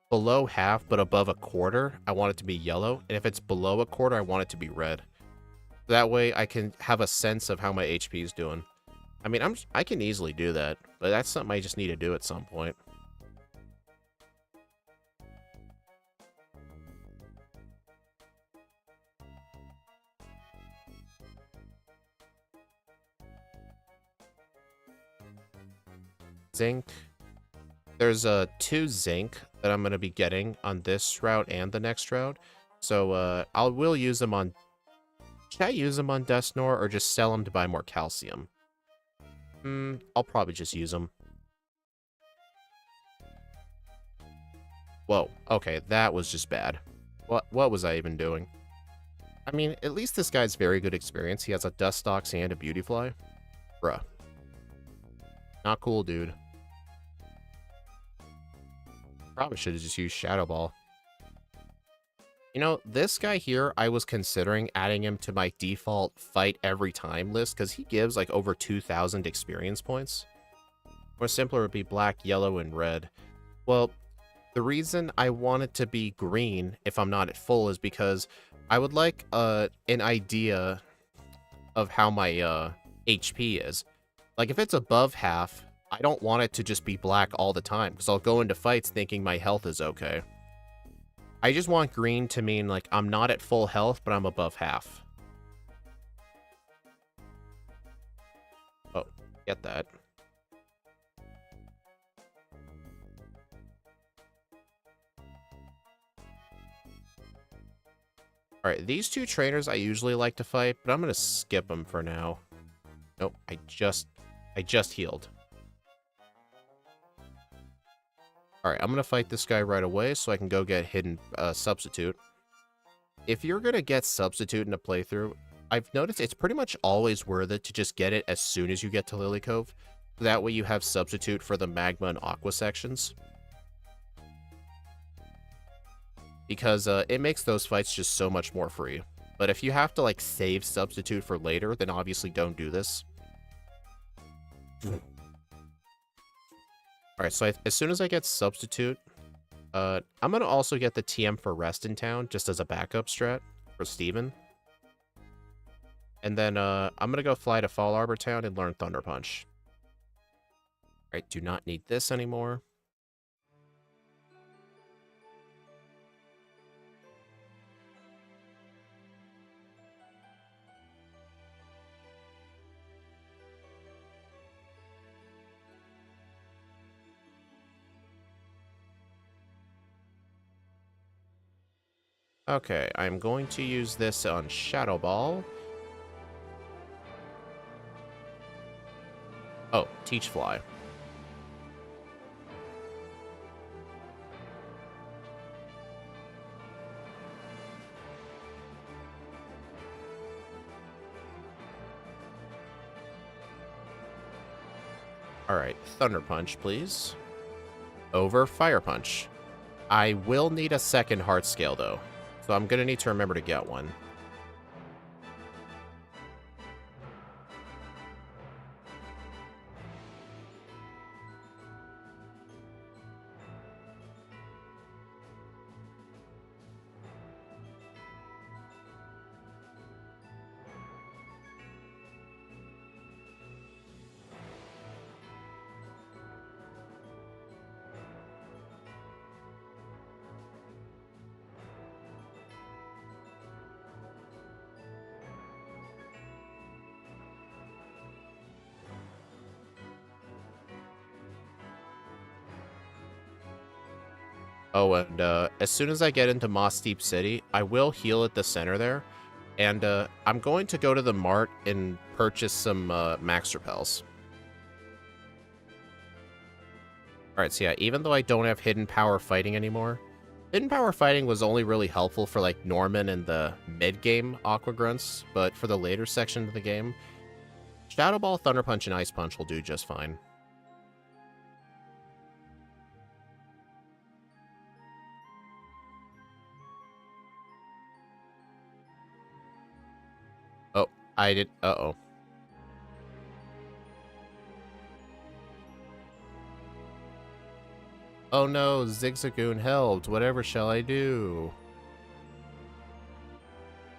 below half but above a quarter, I want it to be yellow. And if it's below a quarter, I want it to be red. That way, I can have a sense of how my HP is doing. I mean, I can easily do that, but that's something I just need to do at some point. Zinc. There's 2 zinc that I'm going to be getting on this route and the next route. So I will use them on... Should I use them on Dusknoir or just sell them to buy more calcium? I'll probably just use them. Whoa, okay, that was just bad. What was I even doing? I mean, at least this guy's very good experience. He has a Dustox and a Beautyfly. Bruh. Not cool, dude. Probably should have just used Shadow Ball. You know, this guy here, I was considering adding him to my default fight every time list because he gives like over 2,000 experience points. More simpler would be black, yellow, and red. Well, the reason I want it to be green if I'm not at full is because I would like an idea of how my HP is. Like if it's above half, I don't want it to just be black all the time because I'll go into fights thinking my health is okay. I just want green to mean, like, I'm not at full health, but I'm above half. Oh, get that. Alright, these two trainers I usually like to fight, but I'm gonna skip them for now. Nope, I just healed. Alright, I'm gonna fight this guy right away so I can go get hidden substitute. If you're gonna get substitute in a playthrough, I've noticed it's pretty much always worth it to just get it as soon as you get to Lily Cove. That way you have substitute for the magma and aqua sections. Because it makes those fights just so much more free. But if you have to like save substitute for later, then obviously don't do this. Alright, so as soon as I get substitute, I'm going to also get the TM for Rest in Town, just as a backup strat for Steven. And then I'm going to go fly to Fall Arbor Town and learn Thunder Punch. Alright, do not need this anymore. Okay, I'm going to use this on Shadow Ball. Oh, Teach Fly. Alright, Thunder Punch, please. Over Fire Punch. I will need a second Heart Scale, though. So I'm going to need to remember to get one. Oh, and as soon as I get into Moss Deep City, I will heal at the center there. And I'm going to go to the mart and purchase some Max Repels. Alright, so yeah, even though I don't have Hidden Power Fighting anymore, Hidden Power Fighting was only really helpful for, like, Norman and the mid-game Aqua Grunts, but for the later section of the game, Shadow Ball, Thunder Punch, and Ice Punch will do just fine. Oh, I did... Uh-oh. Oh no, Zigzagoon helped. Whatever shall I do?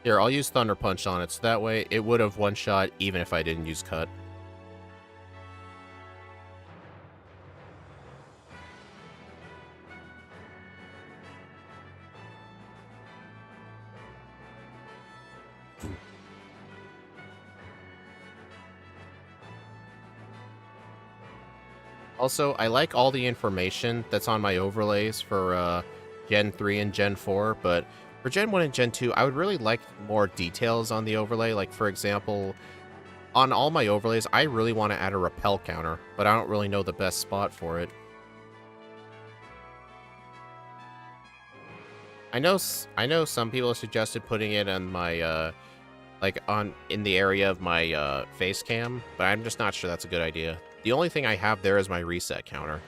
Here, I'll use Thunder Punch on it, so that way it would have one-shot even if I didn't use Cut. Also, I like all the information that's on my overlays for Gen 3 and Gen 4, but for Gen 1 and Gen 2, I would really like more details on the overlay. Like, for example, on all my overlays, I really want to add a repel counter, but I don't really know the best spot for it. I know some people suggested putting it on my like on in the area of my face cam, but I'm just not sure that's a good idea. The only thing I have there is my reset counter.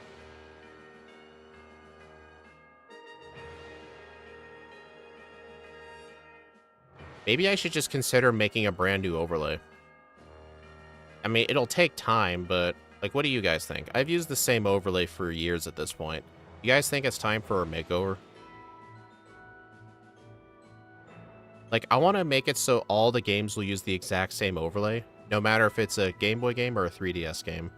Maybe I should just consider making a brand new overlay. I mean, it'll take time, but like, what do you guys think? I've used the same overlay for years at this point. You guys think it's time for a makeover? Like, I want to make it so all the games will use the exact same overlay, no matter if it's a Game Boy game or a 3DS game.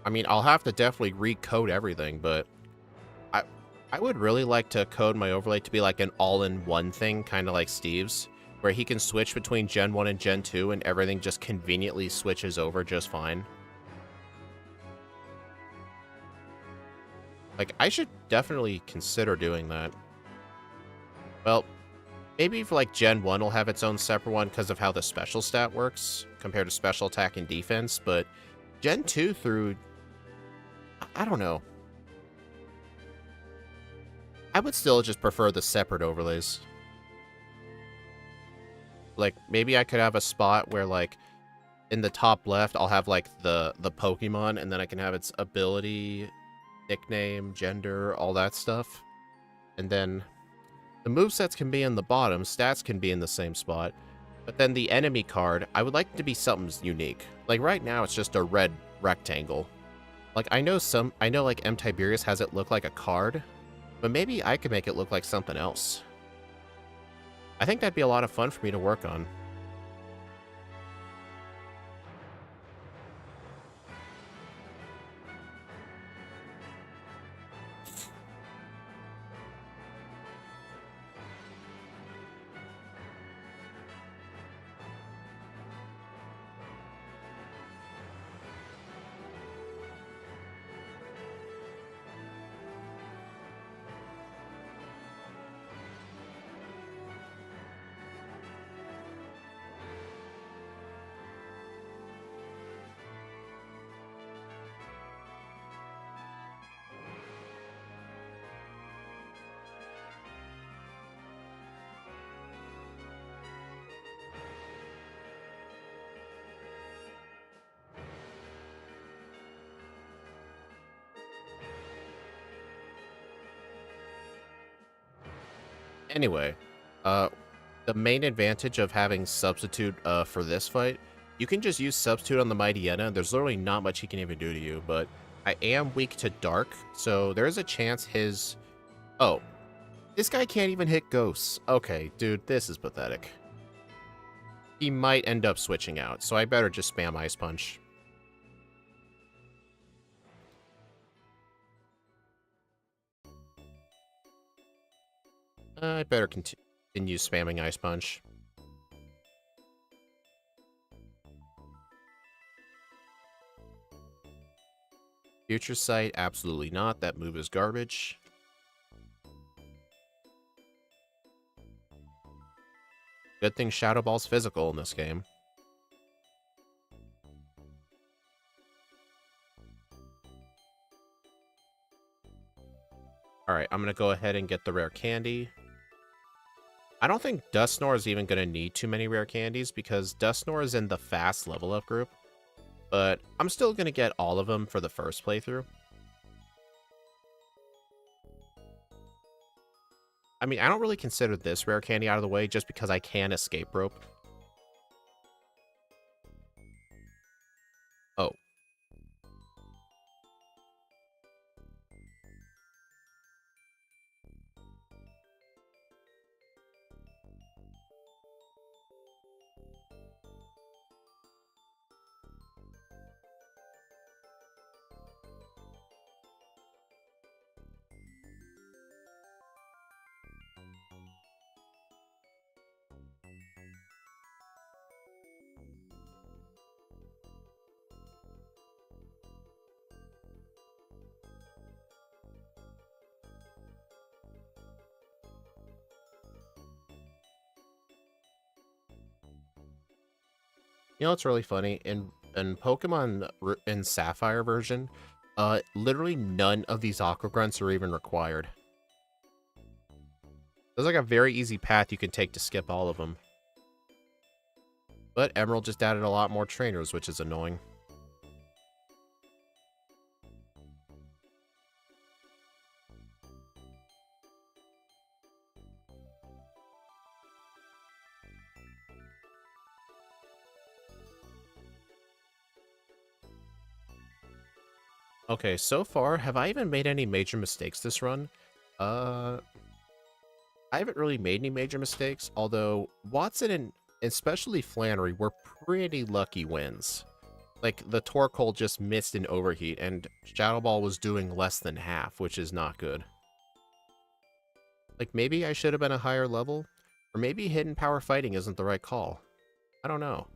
I mean, I'll have to definitely recode everything, but I I would really like to code my overlay to be like an all-in-one thing, kind of like Steve's, where he can switch between Gen 1 and Gen 2 and everything just conveniently switches over just fine. Like, I should definitely consider doing that. Well, maybe for like Gen 1 will have its own separate one because of how the special stat works compared to special attack and defense, but Gen 2 through... I don't know. I would still just prefer the separate overlays. Like, maybe I could have a spot where, like, in the top left, I'll have, like, the Pokemon, and then I can have its ability, nickname, gender, all that stuff. And then the movesets can be in the bottom, stats can be in the same spot, but then the enemy card, I would like it to be something unique. Like, right now, it's just a red rectangle. Like, I know, like, M. Tiberius has it look like a card, but maybe I could make it look like something else. I think that'd be a lot of fun for me to work on. Anyway, the main advantage of having Substitute for this fight, you can just use Substitute on the Mightyena. There's literally not much he can even do to you, but I am weak to Dark, so there is a chance his... Oh, this guy can't even hit Ghosts. Okay, dude, this is pathetic. He might end up switching out, so I better just spam Ice Punch. I better continue spamming Ice Punch. Future Sight, absolutely not. That move is garbage. Good thing Shadow Ball's physical in this game. Alright, I'm gonna go ahead and get the rare candy. I don't think Dusknoir is even gonna need too many rare candies because Dusknoir is in the fast level up group. But I'm still gonna get all of them for the first playthrough. I mean, I don't really consider this rare candy out of the way just because I can escape rope. Oh. You know what's really funny? In in in Sapphire version, literally none of these Aqua Grunts are even required. There's like a very easy path you can take to skip all of them. But Emerald just added a lot more trainers, which is annoying. Okay, so far, have I even made any major mistakes this run? I haven't really made any major mistakes, although Watson and especially Flannery were pretty lucky wins. Like, the Torkoal just missed an overheat, and Shadow Ball was doing less than half, which is not good. Like, maybe I should have been a higher level, or maybe Hidden Power Fighting isn't the right call. I don't know.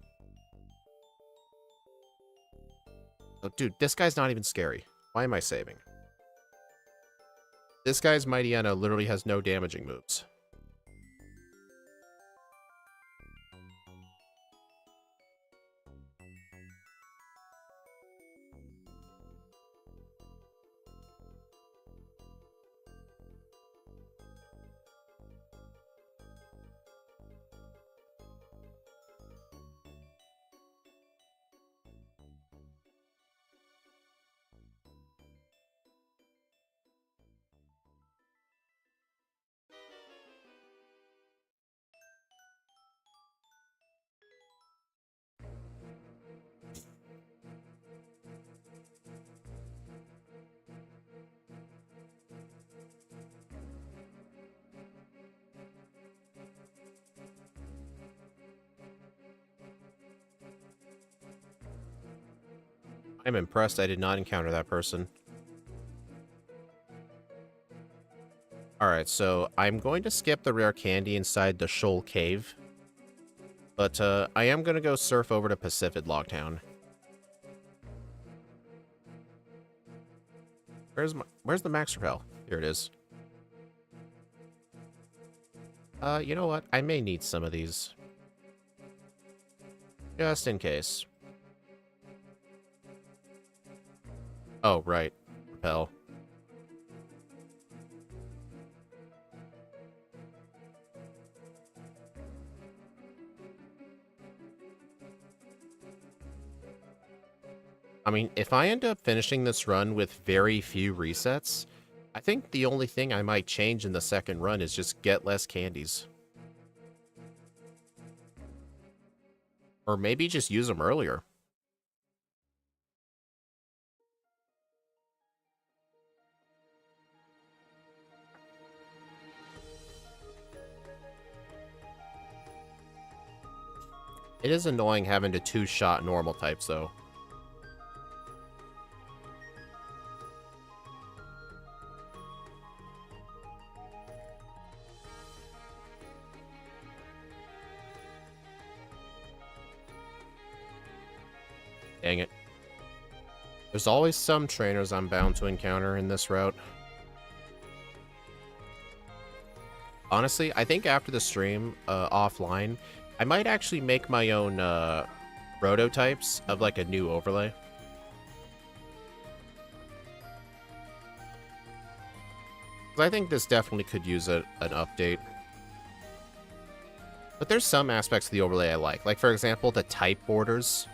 Oh, dude, this guy's not even scary. Why am I saving? This guy's Mightyena literally has no damaging moves. I'm impressed I did not encounter that person. Alright, so I'm going to skip the rare candy inside the Shoal Cave. But I am going to go surf over to Pacific Logtown. Where's the Max Repel? Here it is. You know what? I may need some of these. Just in case. Oh, right. Repel. I mean, if I end up finishing this run with very few resets, I think the only thing I might change in the second run is just get less candies. Or maybe just use them earlier. It is annoying having to two-shot normal types, though. Dang it. There's always some trainers I'm bound to encounter in this route. Honestly, I think after the stream, offline, I might actually make my own, prototypes of, like, a new overlay. I think this definitely could use an update. But there's some aspects of the overlay I like. Like, for example, the type borders.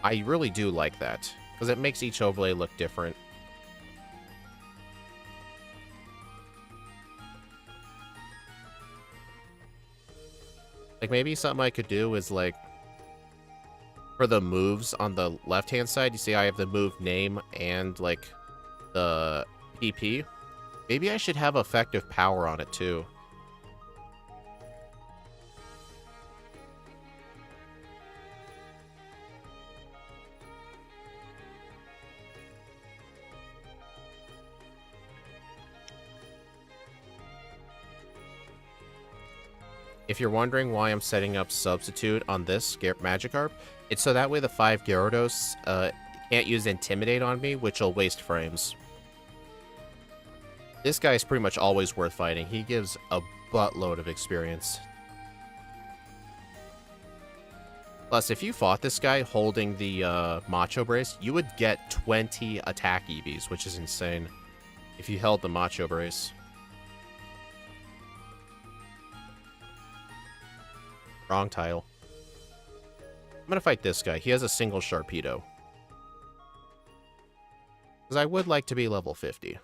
I really do like that, because it makes each overlay look different. Like, maybe something I could do is, like, for the moves on the left-hand side, you see I have the move name and, like, the PP. Maybe I should have effective power on it, too. If you're wondering why I'm setting up Substitute on this Magikarp, it's so that way the 5 Gyarados can't use Intimidate on me, which will waste frames. This guy is pretty much always worth fighting. He gives a buttload of experience. Plus, if you fought this guy holding the Macho Brace, you would get 20 attack EVs, which is insane if you held the Macho Brace. Wrong tile. I'm gonna fight this guy. He has a single Sharpedo. Because I would like to be level 50.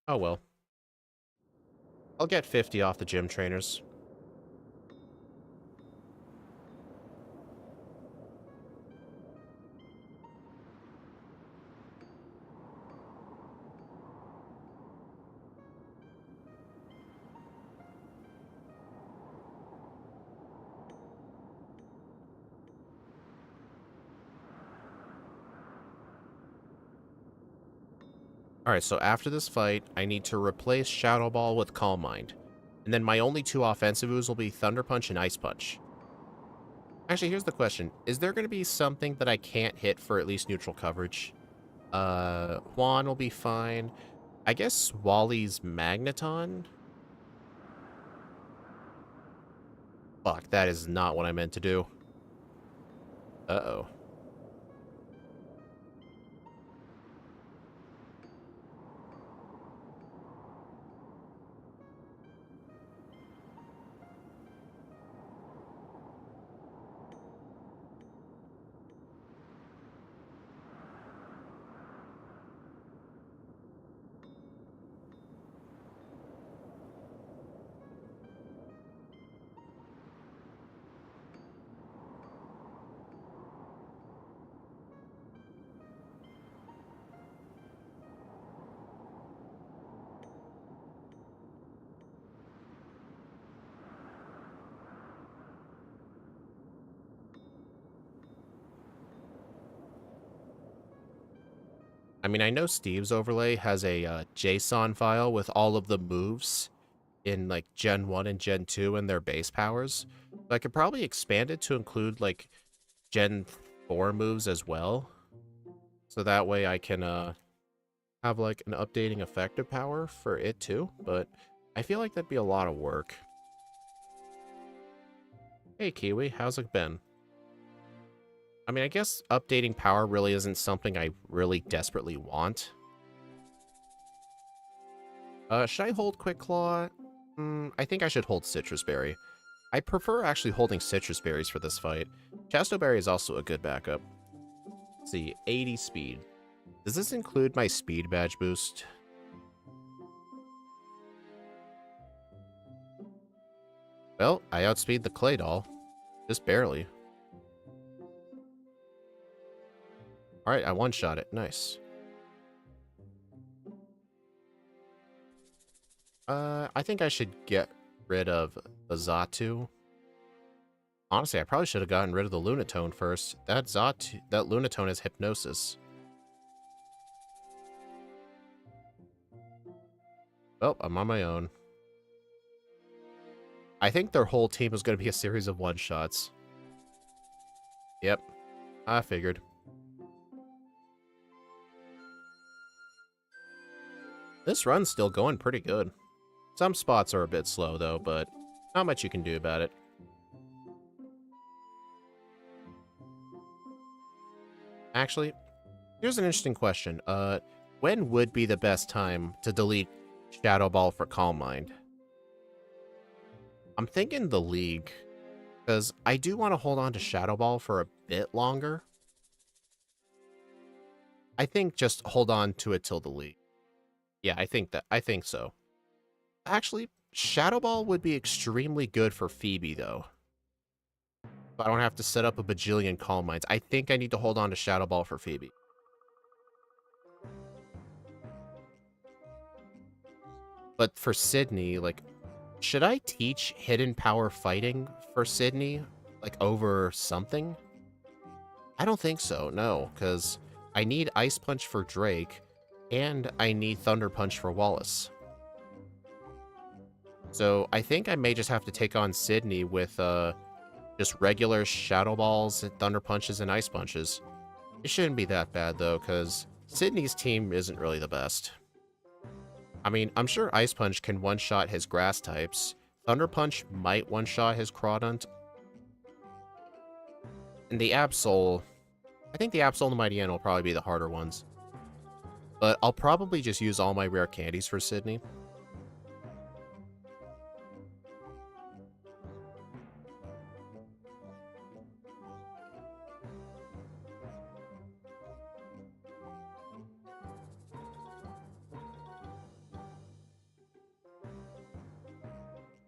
Oh well. I'll get 50 off the gym trainers. Alright, so after this fight, I need to replace Shadow Ball with Calm Mind. And then my only two offensive moves will be Thunder Punch and Ice Punch. Actually, here's the question. Is there going to be something that I can't hit for at least neutral coverage? Juan will be fine. I guess Wally's Magneton? Fuck, that is not what I meant to do. Uh-oh. I mean, I know Steve's overlay has a JSON file with all of the moves in, like, Gen 1 and Gen 2 and their base powers. So I could probably expand it to include, like, Gen 4 moves as well. So that way I can have, like, an updating effective power for it too. But I feel like that'd be a lot of work. Hey, Kiwi, how's it been? I mean, I guess updating power really isn't something I really desperately want. Should I hold Quick Claw? I think I should hold Citrus Berry. I prefer actually holding Citrus Berries for this fight. Chasto Berry is also a good backup. Let's see, 80 speed. Does this include my speed badge boost? Well, I outspeed the Clay Doll. Just barely. Alright, I one-shot it. Nice. I think I should get rid of the Xatu. Honestly, I probably should have gotten rid of the Lunatone first. That Lunatone has Hypnosis. Well, I'm on my own. I think their whole team is going to be a series of one-shots. Yep, I figured. This run's still going pretty good. Some spots are a bit slow, though, but not much you can do about it. Actually, here's an interesting question. When would be the best time to delete Shadow Ball for Calm Mind? I'm thinking the League, because I do want to hold on to Shadow Ball for a bit longer. I think just hold on to it till the League. Yeah, I think so. Actually, Shadow Ball would be extremely good for Phoebe, though. I don't have to set up a bajillion Calm Minds. I think I need to hold on to Shadow Ball for Phoebe. But for Sydney, like, should I teach Hidden Power Fighting for Sydney, like, over something? I don't think so, no, because I need Ice Punch for Drake, and I need Thunder Punch for Wallace. So I think I may just have to take on Sydney with just regular Shadow Balls, Thunder Punches, and Ice Punches. It shouldn't be that bad, though, because Sydney's team isn't really the best. I mean, I'm sure Ice Punch can one-shot his grass types. Thunder Punch might one-shot his Crawdont. And the Absol... I think the Absol and the Mighty N will probably be the harder ones. But I'll probably just use all my rare candies for Sydney.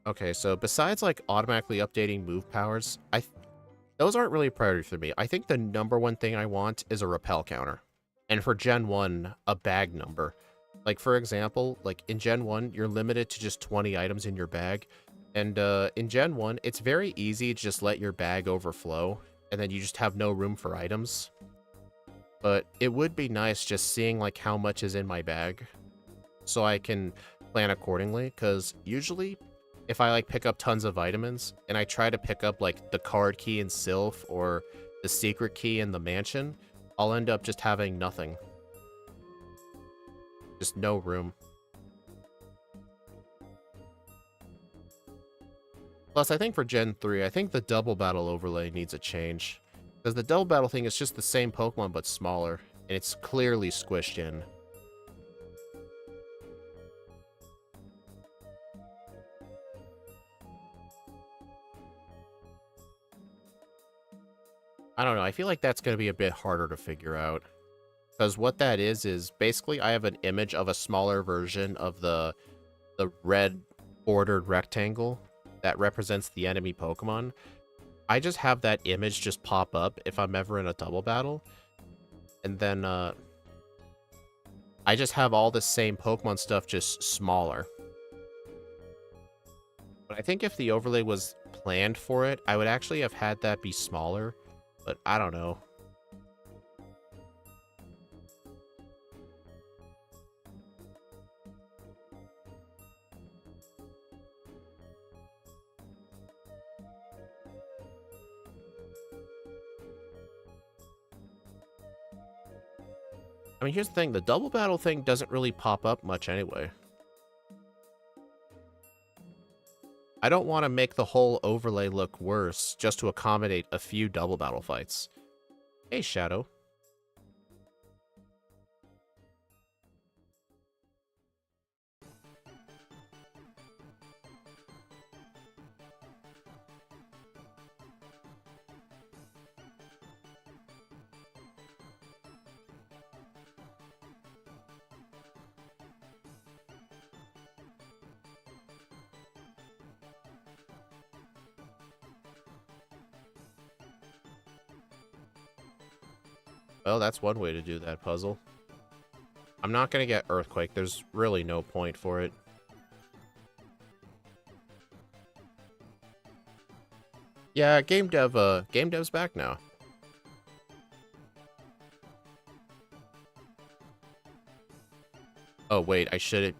Okay, so besides, like, automatically updating move powers, those aren't really a priority for me. I think the #1 thing I want is a repel counter. And for Gen 1, a bag number. Like, for example, like, in Gen 1, you're limited to just 20 items in your bag. And in Gen 1, it's very easy to just let your bag overflow, and then you just have no room for items. But it would be nice just seeing, like, how much is in my bag, so I can plan accordingly, because usually if I like pick up tons of vitamins and I try to pick up like the card key in Sylph or the secret key in the mansion, I'll end up just having nothing. Just no room. Plus, I think for Gen 3, I think the double battle overlay needs a change. Because the double battle thing is just the same Pokemon but smaller, and it's clearly squished in. I don't know, I feel like that's going to be a bit harder to figure out. Because what that is basically I have an image of a smaller version of the red bordered rectangle that represents the enemy Pokemon. I just have that image just pop up if I'm ever in a double battle. And then I just have all the same Pokemon stuff, just smaller. But I think if the overlay was planned for it, I would actually have had that be smaller. But I don't know. I mean, here's the thing. The double battle thing doesn't really pop up much anyway. I don't want to make the whole overlay look worse just to accommodate a few double battle fights. Hey, Shadow. Well, that's one way to do that puzzle. I'm not going to get Earthquake. There's really no point for it. Yeah, game dev's back now. Oh, wait, I shouldn't.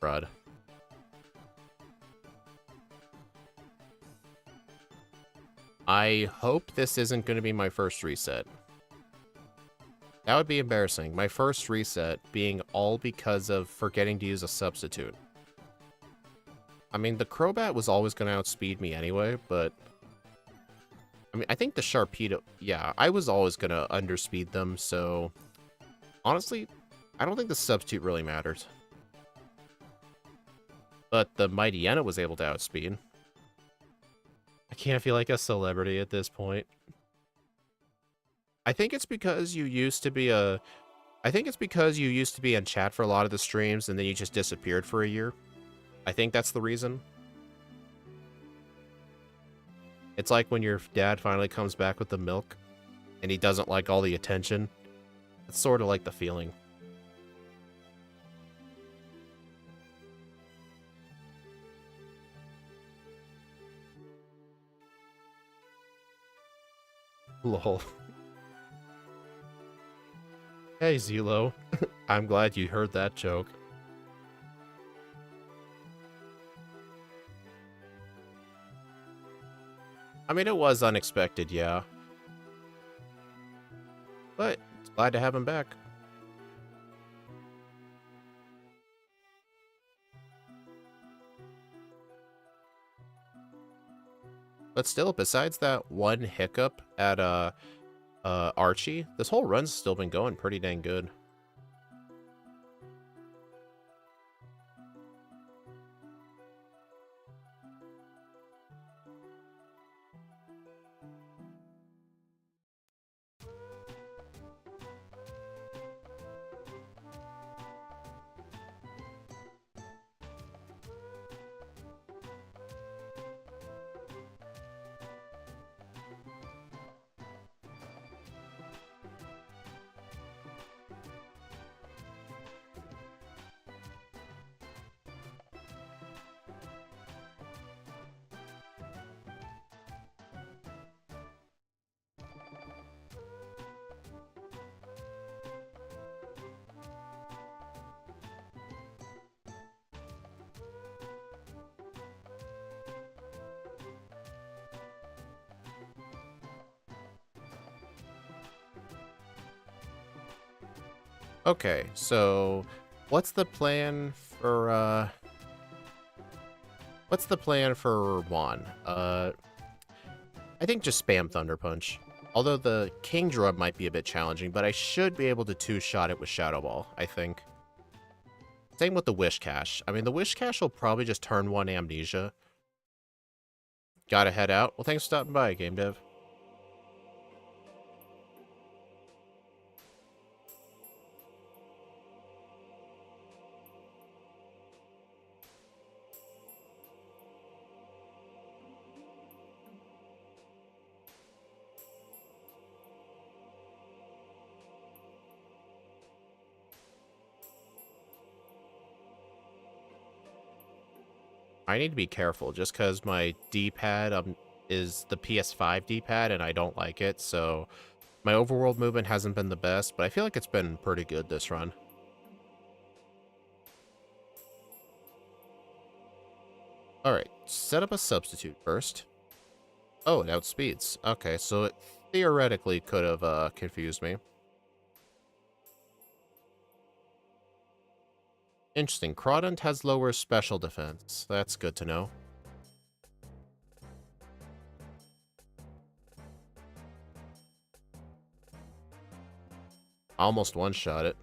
Crud. I hope this isn't going to be my first reset. That would be embarrassing. My first reset being all because of forgetting to use a substitute. I mean, the Crobat was always going to outspeed me anyway, but... I mean, I think the Sharpedo... Yeah, I was always going to underspeed them, so... Honestly, I don't think the substitute really matters. But the Mighty Enna was able to outspeed. I can't feel like a celebrity at this point. I think it's because you used to be a... I think it's because you used to be in chat for a lot of the streams and then you just disappeared for a year. I think that's the reason. It's like when your dad finally comes back with the milk and he doesn't like all the attention. It's sort of like the feeling. Lol. Hey, Zelo. I'm glad you heard that joke. I mean, it was unexpected, yeah. But glad to have him back. But still, besides that one hiccup at Archie, this whole run's still been going pretty dang good. Okay, so what's the plan for Juan? I think just spam Thunder Punch. Although the King Drum might be a bit challenging, but I should be able to two-shot it with Shadow Ball, I think. Same with the Wish Cache. I mean, the Wish Cache will probably just turn one Amnesia. Gotta head out. Well, thanks for stopping by, Game Dev. I need to be careful just because my D-pad is the PS5 D-pad and I don't like it, so my overworld movement hasn't been the best, but I feel like it's been pretty good this run. Alright, set up a substitute first. Oh, it outspeeds. Okay, so it theoretically could have confused me. Interesting. Crawdont has lower special defense. That's good to know. Almost one-shot it.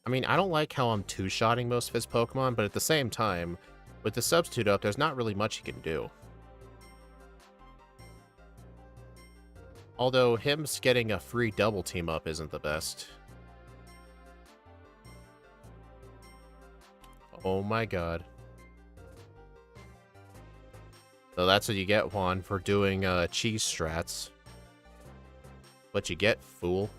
I mean, I don't like how I'm two-shotting most of his Pokemon, but at the same time, with the substitute up, there's not really much he can do. Although, him getting a free double team up isn't the best. Oh my god. So that's what you get, Juan, for doing cheese strats. What you get, fool.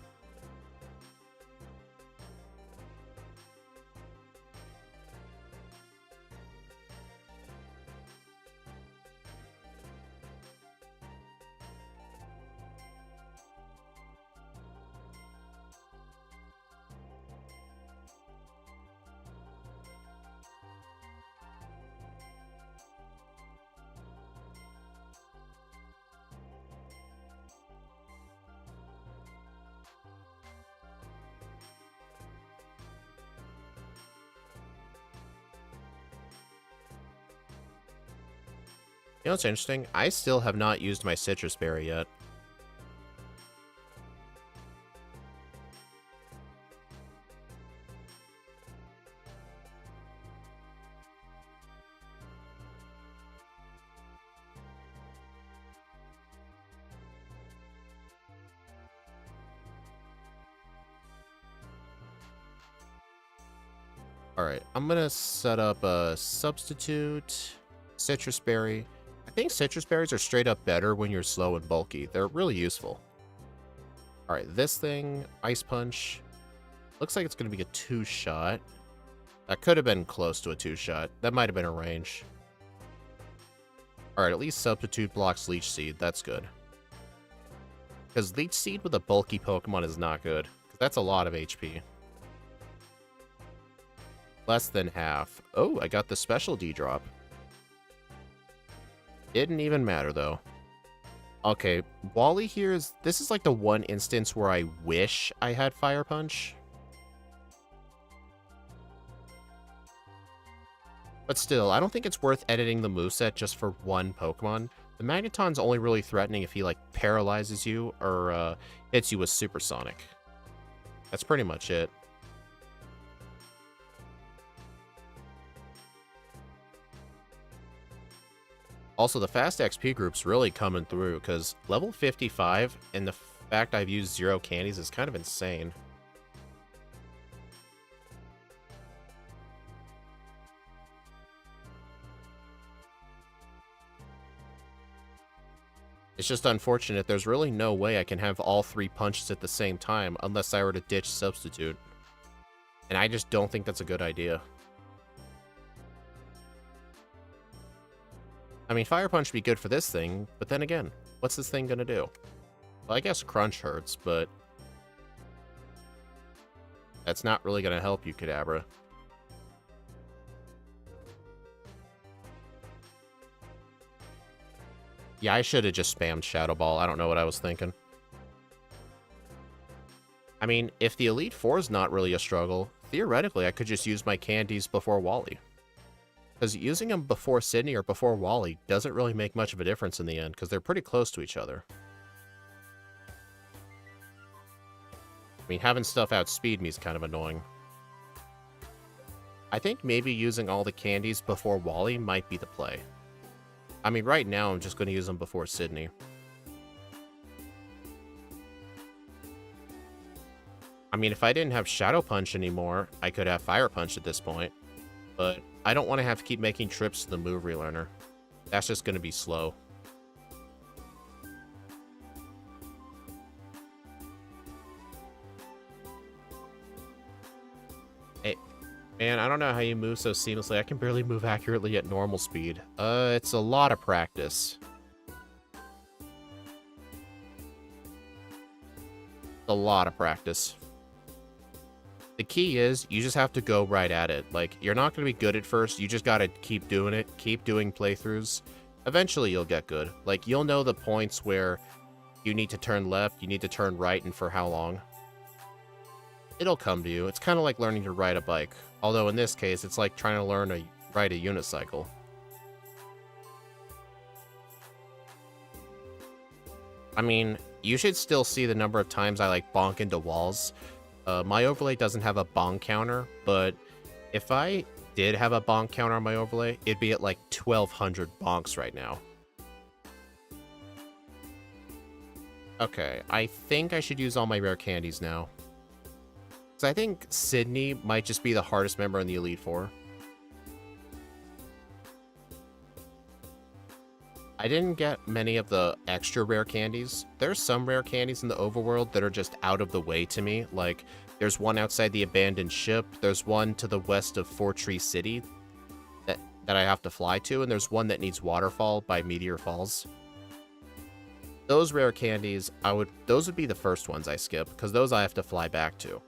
You know what's interesting? I still have not used my Citrus Berry yet. Alright, I'm gonna set up a substitute, Citrus Berry. I think Citrus Berries are straight up better when you're slow and bulky. They're really useful. Alright, this thing, Ice Punch. Looks like it's gonna be a two-shot. That could have been close to a two-shot. That might have been a range. Alright, at least substitute blocks Leech Seed. That's good. Because Leech Seed with a bulky Pokemon is not good. Because that's a lot of HP. Less than half. Oh, I got the special D-drop. Didn't even matter, though. Okay, Wally here is... This is like the one instance where I wish I had Fire Punch. But still, I don't think it's worth editing the moveset just for one Pokemon. The Magneton's only really threatening if he, like, paralyzes you or hits you with Supersonic. That's pretty much it. Also, the fast XP group's really coming through, because level 55 and the fact I've used 0 candies is kind of insane. It's just unfortunate there's really no way I can have all 3 punches at the same time unless I were to ditch Substitute. And I just don't think that's a good idea. I mean, Fire Punch would be good for this thing, but then again, what's this thing gonna do? Well, I guess Crunch hurts, but that's not really gonna help you, Kadabra. Yeah, I should have just spammed Shadow Ball. I don't know what I was thinking. I mean, if the Elite Four is not really a struggle, theoretically I could just use my candies before Wally. Because using them before Sydney or before Wally doesn't really make much of a difference in the end, because they're pretty close to each other. I mean, having stuff outspeed me is kind of annoying. I think maybe using all the candies before Wally might be the play. I mean, right now I'm just going to use them before Sydney. I mean, if I didn't have Shadow Punch anymore, I could have Fire Punch at this point. But I don't want to have to keep making trips to the move relearner. That's just going to be slow. Hey, man, I don't know how you move so seamlessly. I can barely move accurately at normal speed. It's a lot of practice. A lot of practice. The key is, you just have to go right at it. Like, you're not going to be good at first, you just gotta keep doing it, keep doing playthroughs. Eventually you'll get good. Like, you'll know the points where you need to turn left, you need to turn right, and for how long. It'll come to you. It's kind of like learning to ride a bike. Although in this case, it's like trying to learn to ride a unicycle. I mean, you should still see the number of times I, like, bonk into walls. My overlay doesn't have a bonk counter, but if I did have a bonk counter on my overlay, it'd be at like 1,200 bonks right now. Okay, I think I should use all my rare candies now. Because I think Sydney might just be the hardest member in the Elite Four. I didn't get many of the extra rare candies. There's some rare candies in the overworld that are just out of the way to me. Like, there's one outside the abandoned ship. There's one to the west of Four Tree City that I have to fly to. And there's one that needs Waterfall by Meteor Falls. Those rare candies, those would be the first ones I skip, because those I have to fly back to.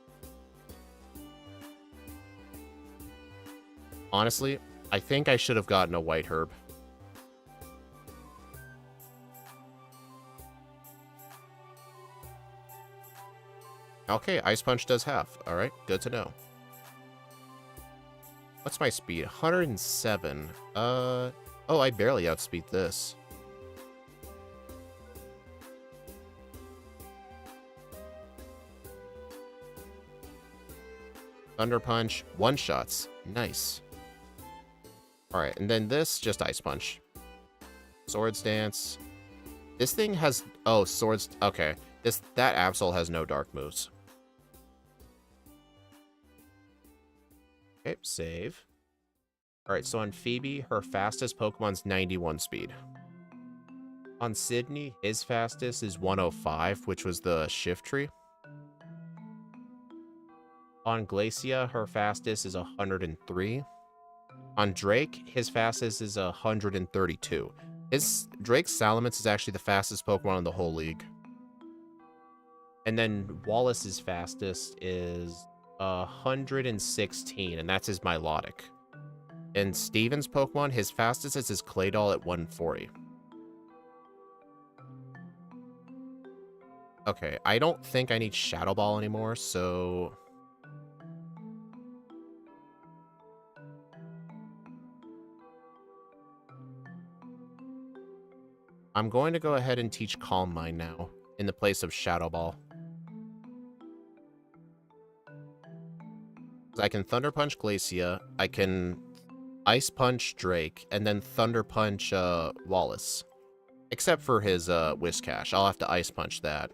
Honestly, I think I should have gotten a White Herb. Okay, Ice Punch does half. Alright, good to know. What's my speed? 107. Oh, I barely outspeed this. Thunder Punch, one-shots. Nice. Alright, and then this, just Ice Punch. Swords Dance. This thing has... Oh, Swords... Okay. That Absol has no dark moves. Okay, save. Alright, so on Phoebe, her fastest Pokemon's 91 speed. On Sydney, his fastest is 105, which was the Shift Tree. On Glacia, her fastest is 103. On Drake, his fastest is 132. Drake's Salamence is actually the fastest Pokemon in the whole league. And then Wallace's fastest is 116, and that's his Milotic. And Steven's Pokemon, his fastest is his Claydol at 140. Okay, I don't think I need Shadow Ball anymore, so... I'm going to go ahead and teach Calm Mind now, in the place of Shadow Ball. I can Thunder Punch Glacia, I can Ice Punch Drake, and then Thunder Punch Wallace. Except for his Whiscash. I'll have to Ice Punch that.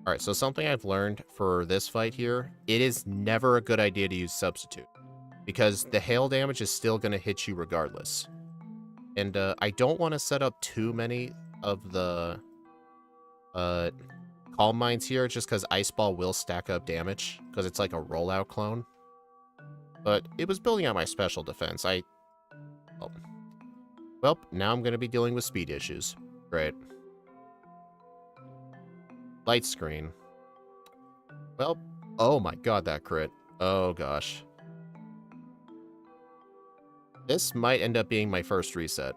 Alright, so something I've learned for this fight here, it is never a good idea to use Substitute. Because the hail damage is still going to hit you regardless. And I don't want to set up too many of the Calm Minds here, just because Ice Ball will stack up damage, because it's like a rollout clone. But it was building out my special defense. Well, now I'm going to be dealing with speed issues. Great. Light screen. Well, oh my god, that crit. Oh gosh. This might end up being my first reset.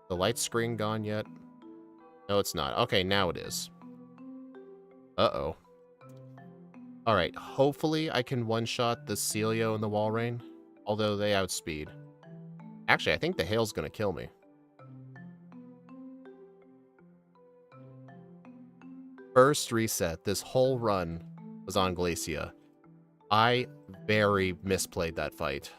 The light screen gone yet? No, it's not. Okay, now it is. Uh-oh. Alright, hopefully I can one-shot the Celio and the Walrein, although they outspeed. Actually, I think the Hail's gonna kill me. First reset, this whole run was on Glacia. I very misplayed that fight.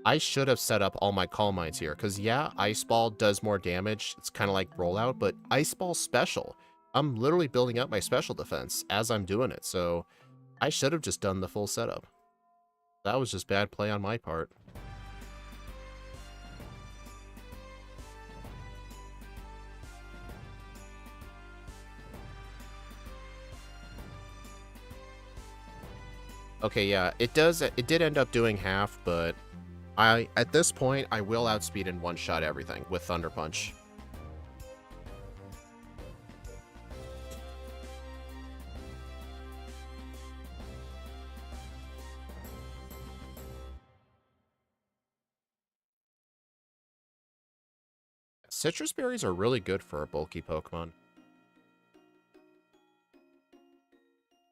I should have set up all my Calm Minds here, because yeah, Ice Ball does more damage. It's kind of like Rollout, but Ice Ball special. I'm literally building up my special defense as I'm doing it, so I should have just done the full setup. That was just bad play on my part. Okay, yeah, it did end up doing half, but at this point, I will outspeed and one-shot everything with Thunder Punch. Citrus berries are really good for a bulky Pokemon.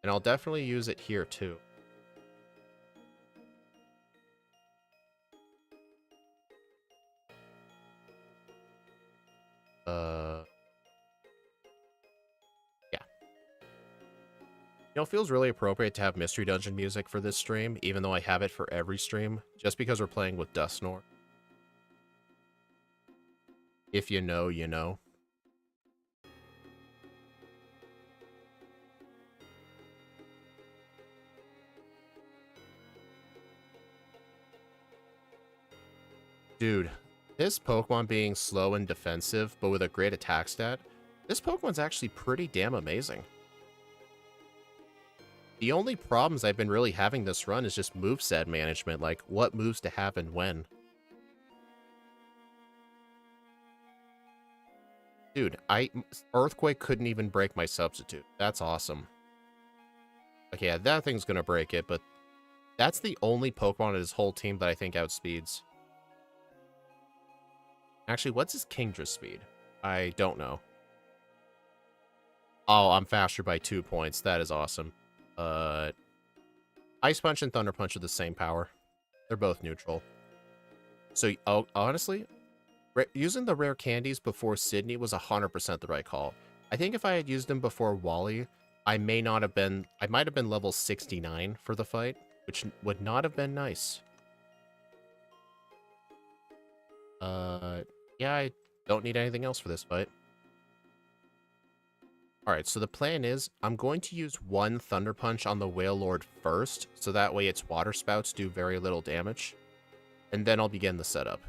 And I'll definitely use it here, too. Yeah. You know, it feels really appropriate to have Mystery Dungeon music for this stream, even though I have it for every stream, just because we're playing with Dusknoir. If you know, you know. Dude, this Pokemon being slow and defensive, but with a great attack stat, this Pokemon's actually pretty damn amazing. The only problems I've been really having this run is just moveset management, like what moves to have and when. Dude, Earthquake couldn't even break my Substitute. That's awesome. Okay, yeah, that thing's gonna break it, but that's the only Pokemon in his whole team that I think outspeeds. Actually, what's his Kingdra speed? I don't know. Oh, I'm faster by 2 points. That is awesome. Ice Punch and Thunder Punch are the same power. They're both neutral. So, honestly, using the rare candies before Sydney was 100% the right call. I think if I had used them before Wally, I might have been level 69 for the fight, which would not have been nice. Yeah, I don't need anything else for this fight. Alright, so the plan is, I'm going to use one Thunder Punch on the Whale Lord first, so that way its Water Spouts do very little damage. And then I'll begin the setup.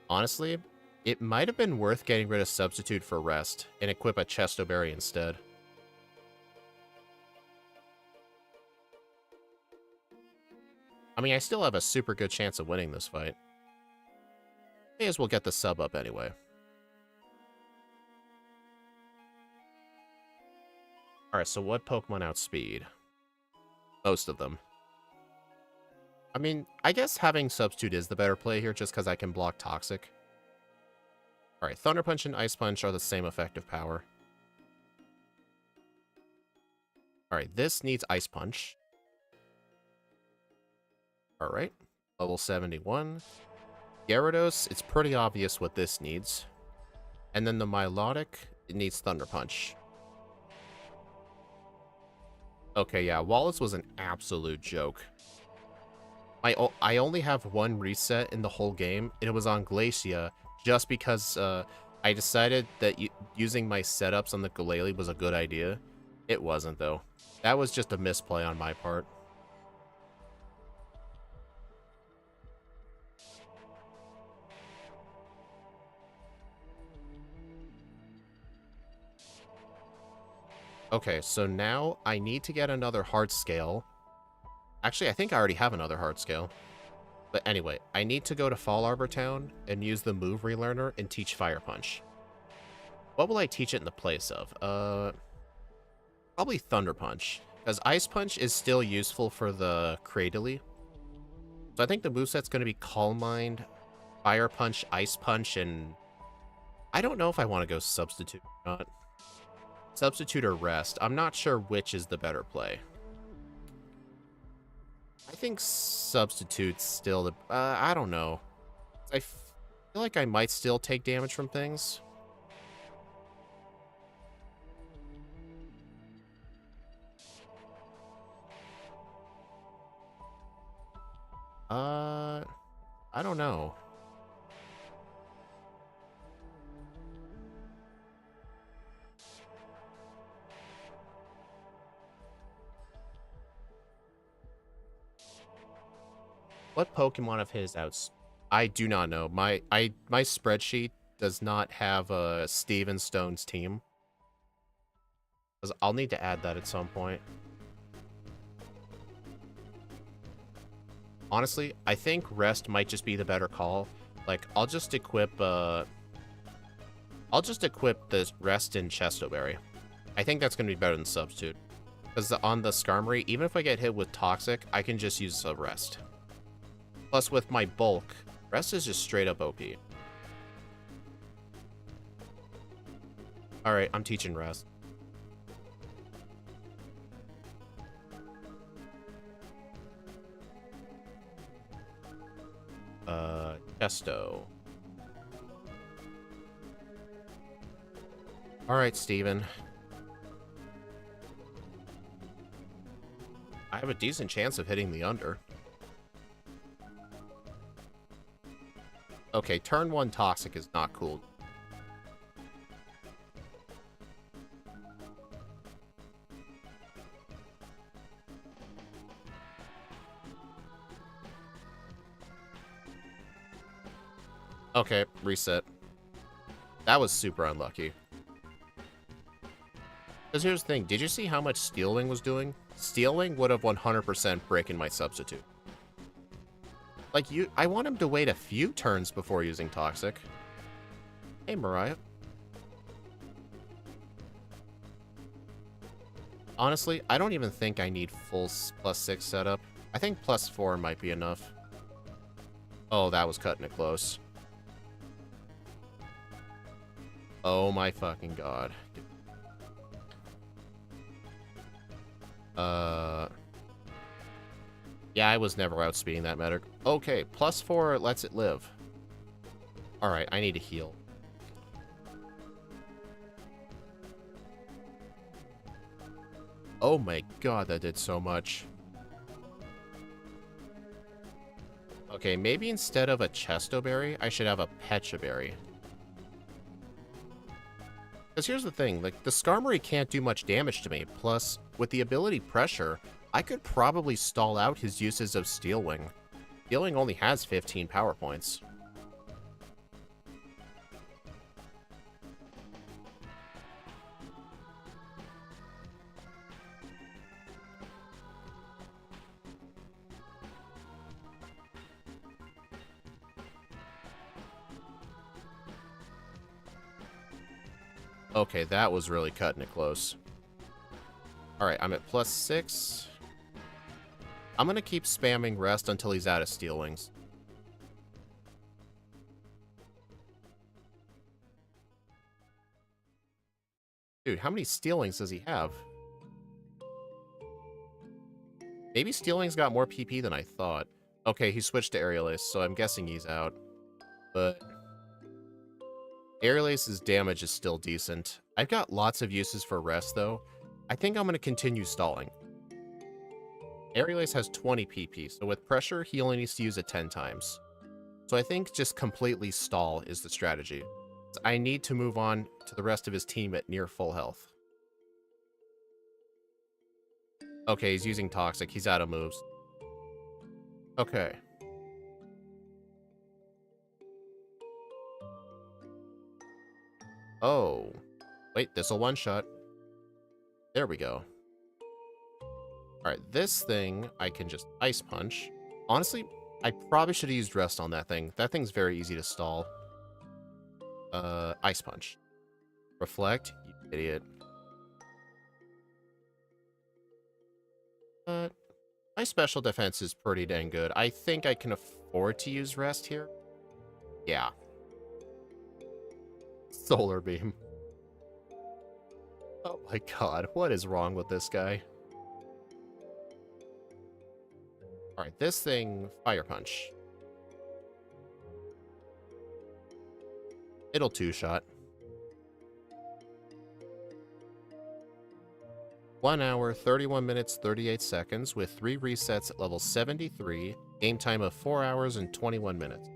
Honestly, it might have been worth getting rid of Substitute for Rest, and equip a Chesto Berry instead. I mean, I still have a super good chance of winning this fight. May as well get the sub up anyway. Alright, so what Pokemon outspeed? Most of them. I mean, I guess having Substitute is the better play here just because I can block Toxic. Alright, Thunder Punch and Ice Punch are the same effective power. Alright, this needs Ice Punch. Alright, level 71. Gyarados, it's pretty obvious what this needs. And then the Milotic, it needs Thunder Punch. Okay, yeah, Wallace was an absolute joke. I only have one reset in the whole game, and it was on Glacia, just because I decided that using my setups on the Glalie was a good idea. It wasn't, though. That was just a misplay on my part. Okay, so now I need to get another hard scale. Actually, I think I already have another hard scale. But anyway, I need to go to Fall Arbor Town and use the move relearner and teach Fire Punch. What will I teach it in the place of? Probably Thunder Punch. Because Ice Punch is still useful for the Cradily. So I think the moveset's going to be Calm Mind, Fire Punch, Ice Punch, and... I don't know if I want to go Substitute or not. Substitute or Rest. I'm not sure which is the better play. I think Substitute's still the... I don't know. I feel like I might still take damage from things. I don't know. What Pokemon of his outs? I do not know. My spreadsheet does not have Steven Stone's team. I'll need to add that at some point. Honestly, I think Rest might just be the better call. Like, I'll just equip the Rest in Chestoberry. I think that's gonna be better than Substitute. Because on the Skarmory, even if I get hit with Toxic, I can just use a Rest. Plus, with my bulk, Rest is just straight up OP. Alright, I'm teaching Rest. Chesto. Alright, Steven. I have a decent chance of hitting the under. Okay, turn 1 Toxic is not cool. Okay, reset. That was super unlucky. Because here's the thing, did you see how much Steel Wing was doing? Steel Wing would have 100% breaking my Substitute. Like, I want him to wait a few turns before using Toxic. Hey, Mariah. Honestly, I don't even think I need full +6 setup. I think +4 might be enough. Oh, that was cutting it close. Oh my fucking god. Yeah, I was never outspeeding that medic. Okay, +4 lets it live. Alright, I need to heal. Oh my god, that did so much. Okay, maybe instead of a Chestoberry, I should have a Pechaberry. Because here's the thing, like, the Skarmory can't do much damage to me, plus, with the ability Pressure, I could probably stall out his uses of Steel Wing. Steel Wing only has 15 power points. Okay, that was really cutting it close. Alright, I'm at +6. I'm gonna keep spamming Rest until he's out of Steel Wings. Dude, how many Steelings does he have? Maybe Steeling's got more PP than I thought. Okay, he switched to Aerial Ace, so I'm guessing he's out. But Aerial Ace's damage is still decent. I've got lots of uses for rest, though. I think I'm going to continue stalling. Aerial Ace has 20 PP, so with pressure, he only needs to use it 10 times. So I think just completely stall is the strategy. I need to move on to the rest of his team at near full health. Okay, he's using Toxic. He's out of moves. Okay. Oh. Wait, this'll one-shot. There we go. Alright, this thing I can just Ice Punch. Honestly, I probably should have used Rest on that thing. That thing's very easy to stall. Ice Punch. Reflect, you idiot. My special defense is pretty dang good. I think I can afford to use Rest here. Yeah. Solar Beam. Oh my god, what is wrong with this guy? Alright, this thing, Fire Punch. It'll two-shot. 1 hour, 31 minutes, 38 seconds with 3 resets at level 73. Game time of 4 hours and 21 minutes.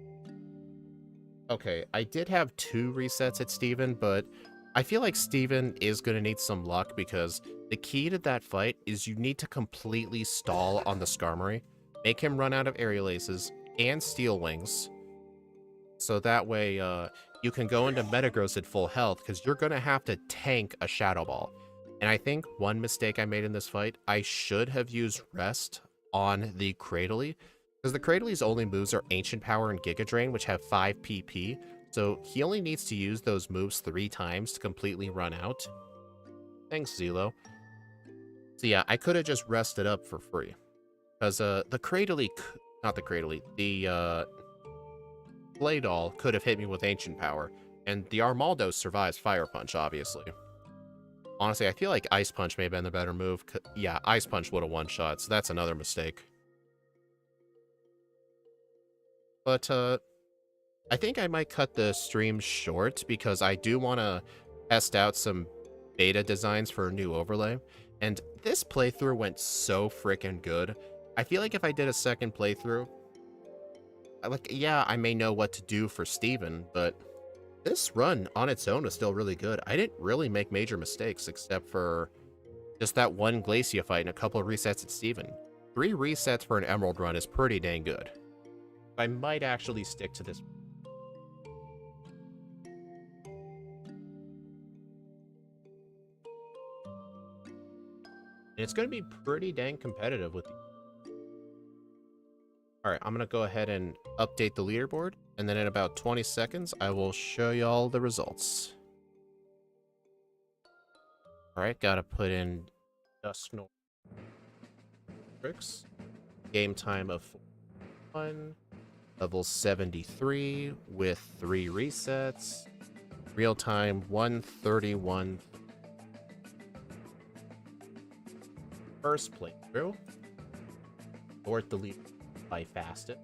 Okay, I did have 2 resets at Steven, but I feel like Steven is going to need some luck because the key to that fight is you need to completely stall on the Skarmory, make him run out of Aerial Aces and Steel Wings, so that way you can go into Metagross at full health because you're going to have to tank a Shadow Ball. And I think one mistake I made in this fight, I should have used Rest on the Cradily, because the Cradely's only moves are Ancient Power and Giga Drain, which have 5 PP, so he only needs to use those moves 3 times to completely run out. Thanks, Zelo. So yeah, I could have just rested up for free, because the Cradily, not the Cradily, the Claydol could have hit me with Ancient Power, and the Armaldo survives Fire Punch, obviously. Honestly, I feel like Ice Punch may have been the better move. Yeah, Ice Punch would have one-shot, so that's another mistake. But, I think I might cut the stream short because I do want to test out some beta designs for a new overlay. And this playthrough went so freaking good. I feel like if I did a second playthrough, yeah, I may know what to do for Steven, but this run on its own was still really good. I didn't really make major mistakes except for just that one Glacia fight and a couple of resets at Steven. 3 resets for an Emerald run is pretty dang good. I might actually stick to this. And it's going to be pretty dang competitive with you. Alright, I'm going to go ahead and update the leaderboard, and then in about 20 seconds, I will show y'all the results. Alright, gotta put in Dusknoir tricks. Game time of 1. Level 73 with 3 resets. Real time 131. First playthrough. Sort the lead by fastest.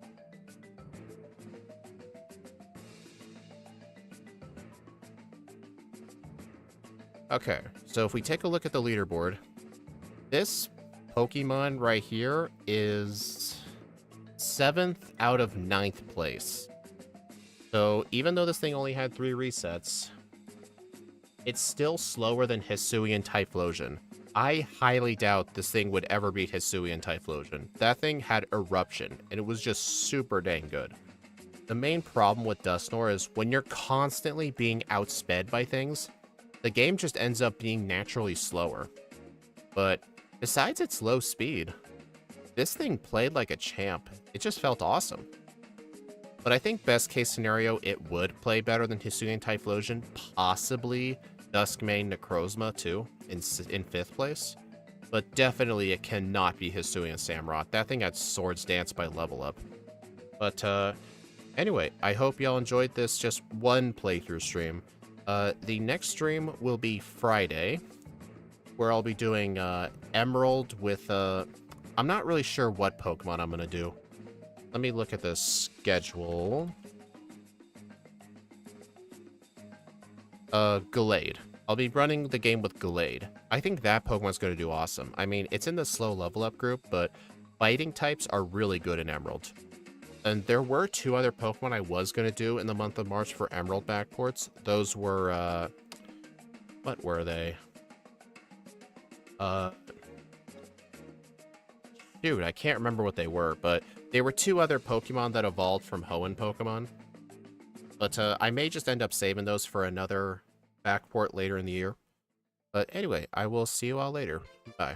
Okay, so if we take a look at the leaderboard, this Pokemon right here is 7th out of 9th place. So even though this thing only had 3 resets, it's still slower than Hisuian Typhlosion. I highly doubt this thing would ever beat Hisuian Typhlosion. That thing had Eruption, and it was just super dang good. The main problem with Dusknoir is when you're constantly being outsped by things, the game just ends up being naturally slower. But besides its low speed, this thing played like a champ. It just felt awesome. But I think best case scenario, it would play better than Hisuian Typhlosion, possibly Duskmane Necrozma too, in 5th place. But definitely it cannot be Hisuian Samurott. That thing had Swords Dance by level up. But anyway, I hope y'all enjoyed this just one playthrough stream. The next stream will be Friday, where I'll be doing Emerald with I'm not really sure what Pokemon I'm gonna do. Let me look at the schedule. Gallade. I'll be running the game with Gallade. I think that Pokemon's gonna do awesome. I mean, it's in the slow level up group, but fighting types are really good in Emerald. And there were 2 other Pokemon I was gonna do in the month of March for Emerald backports. Those were, what were they? Dude, I can't remember what they were, but they were 2 other Pokemon that evolved from Hoenn Pokemon. But I may just end up saving those for another backport later in the year. But anyway, I will see you all later. Bye.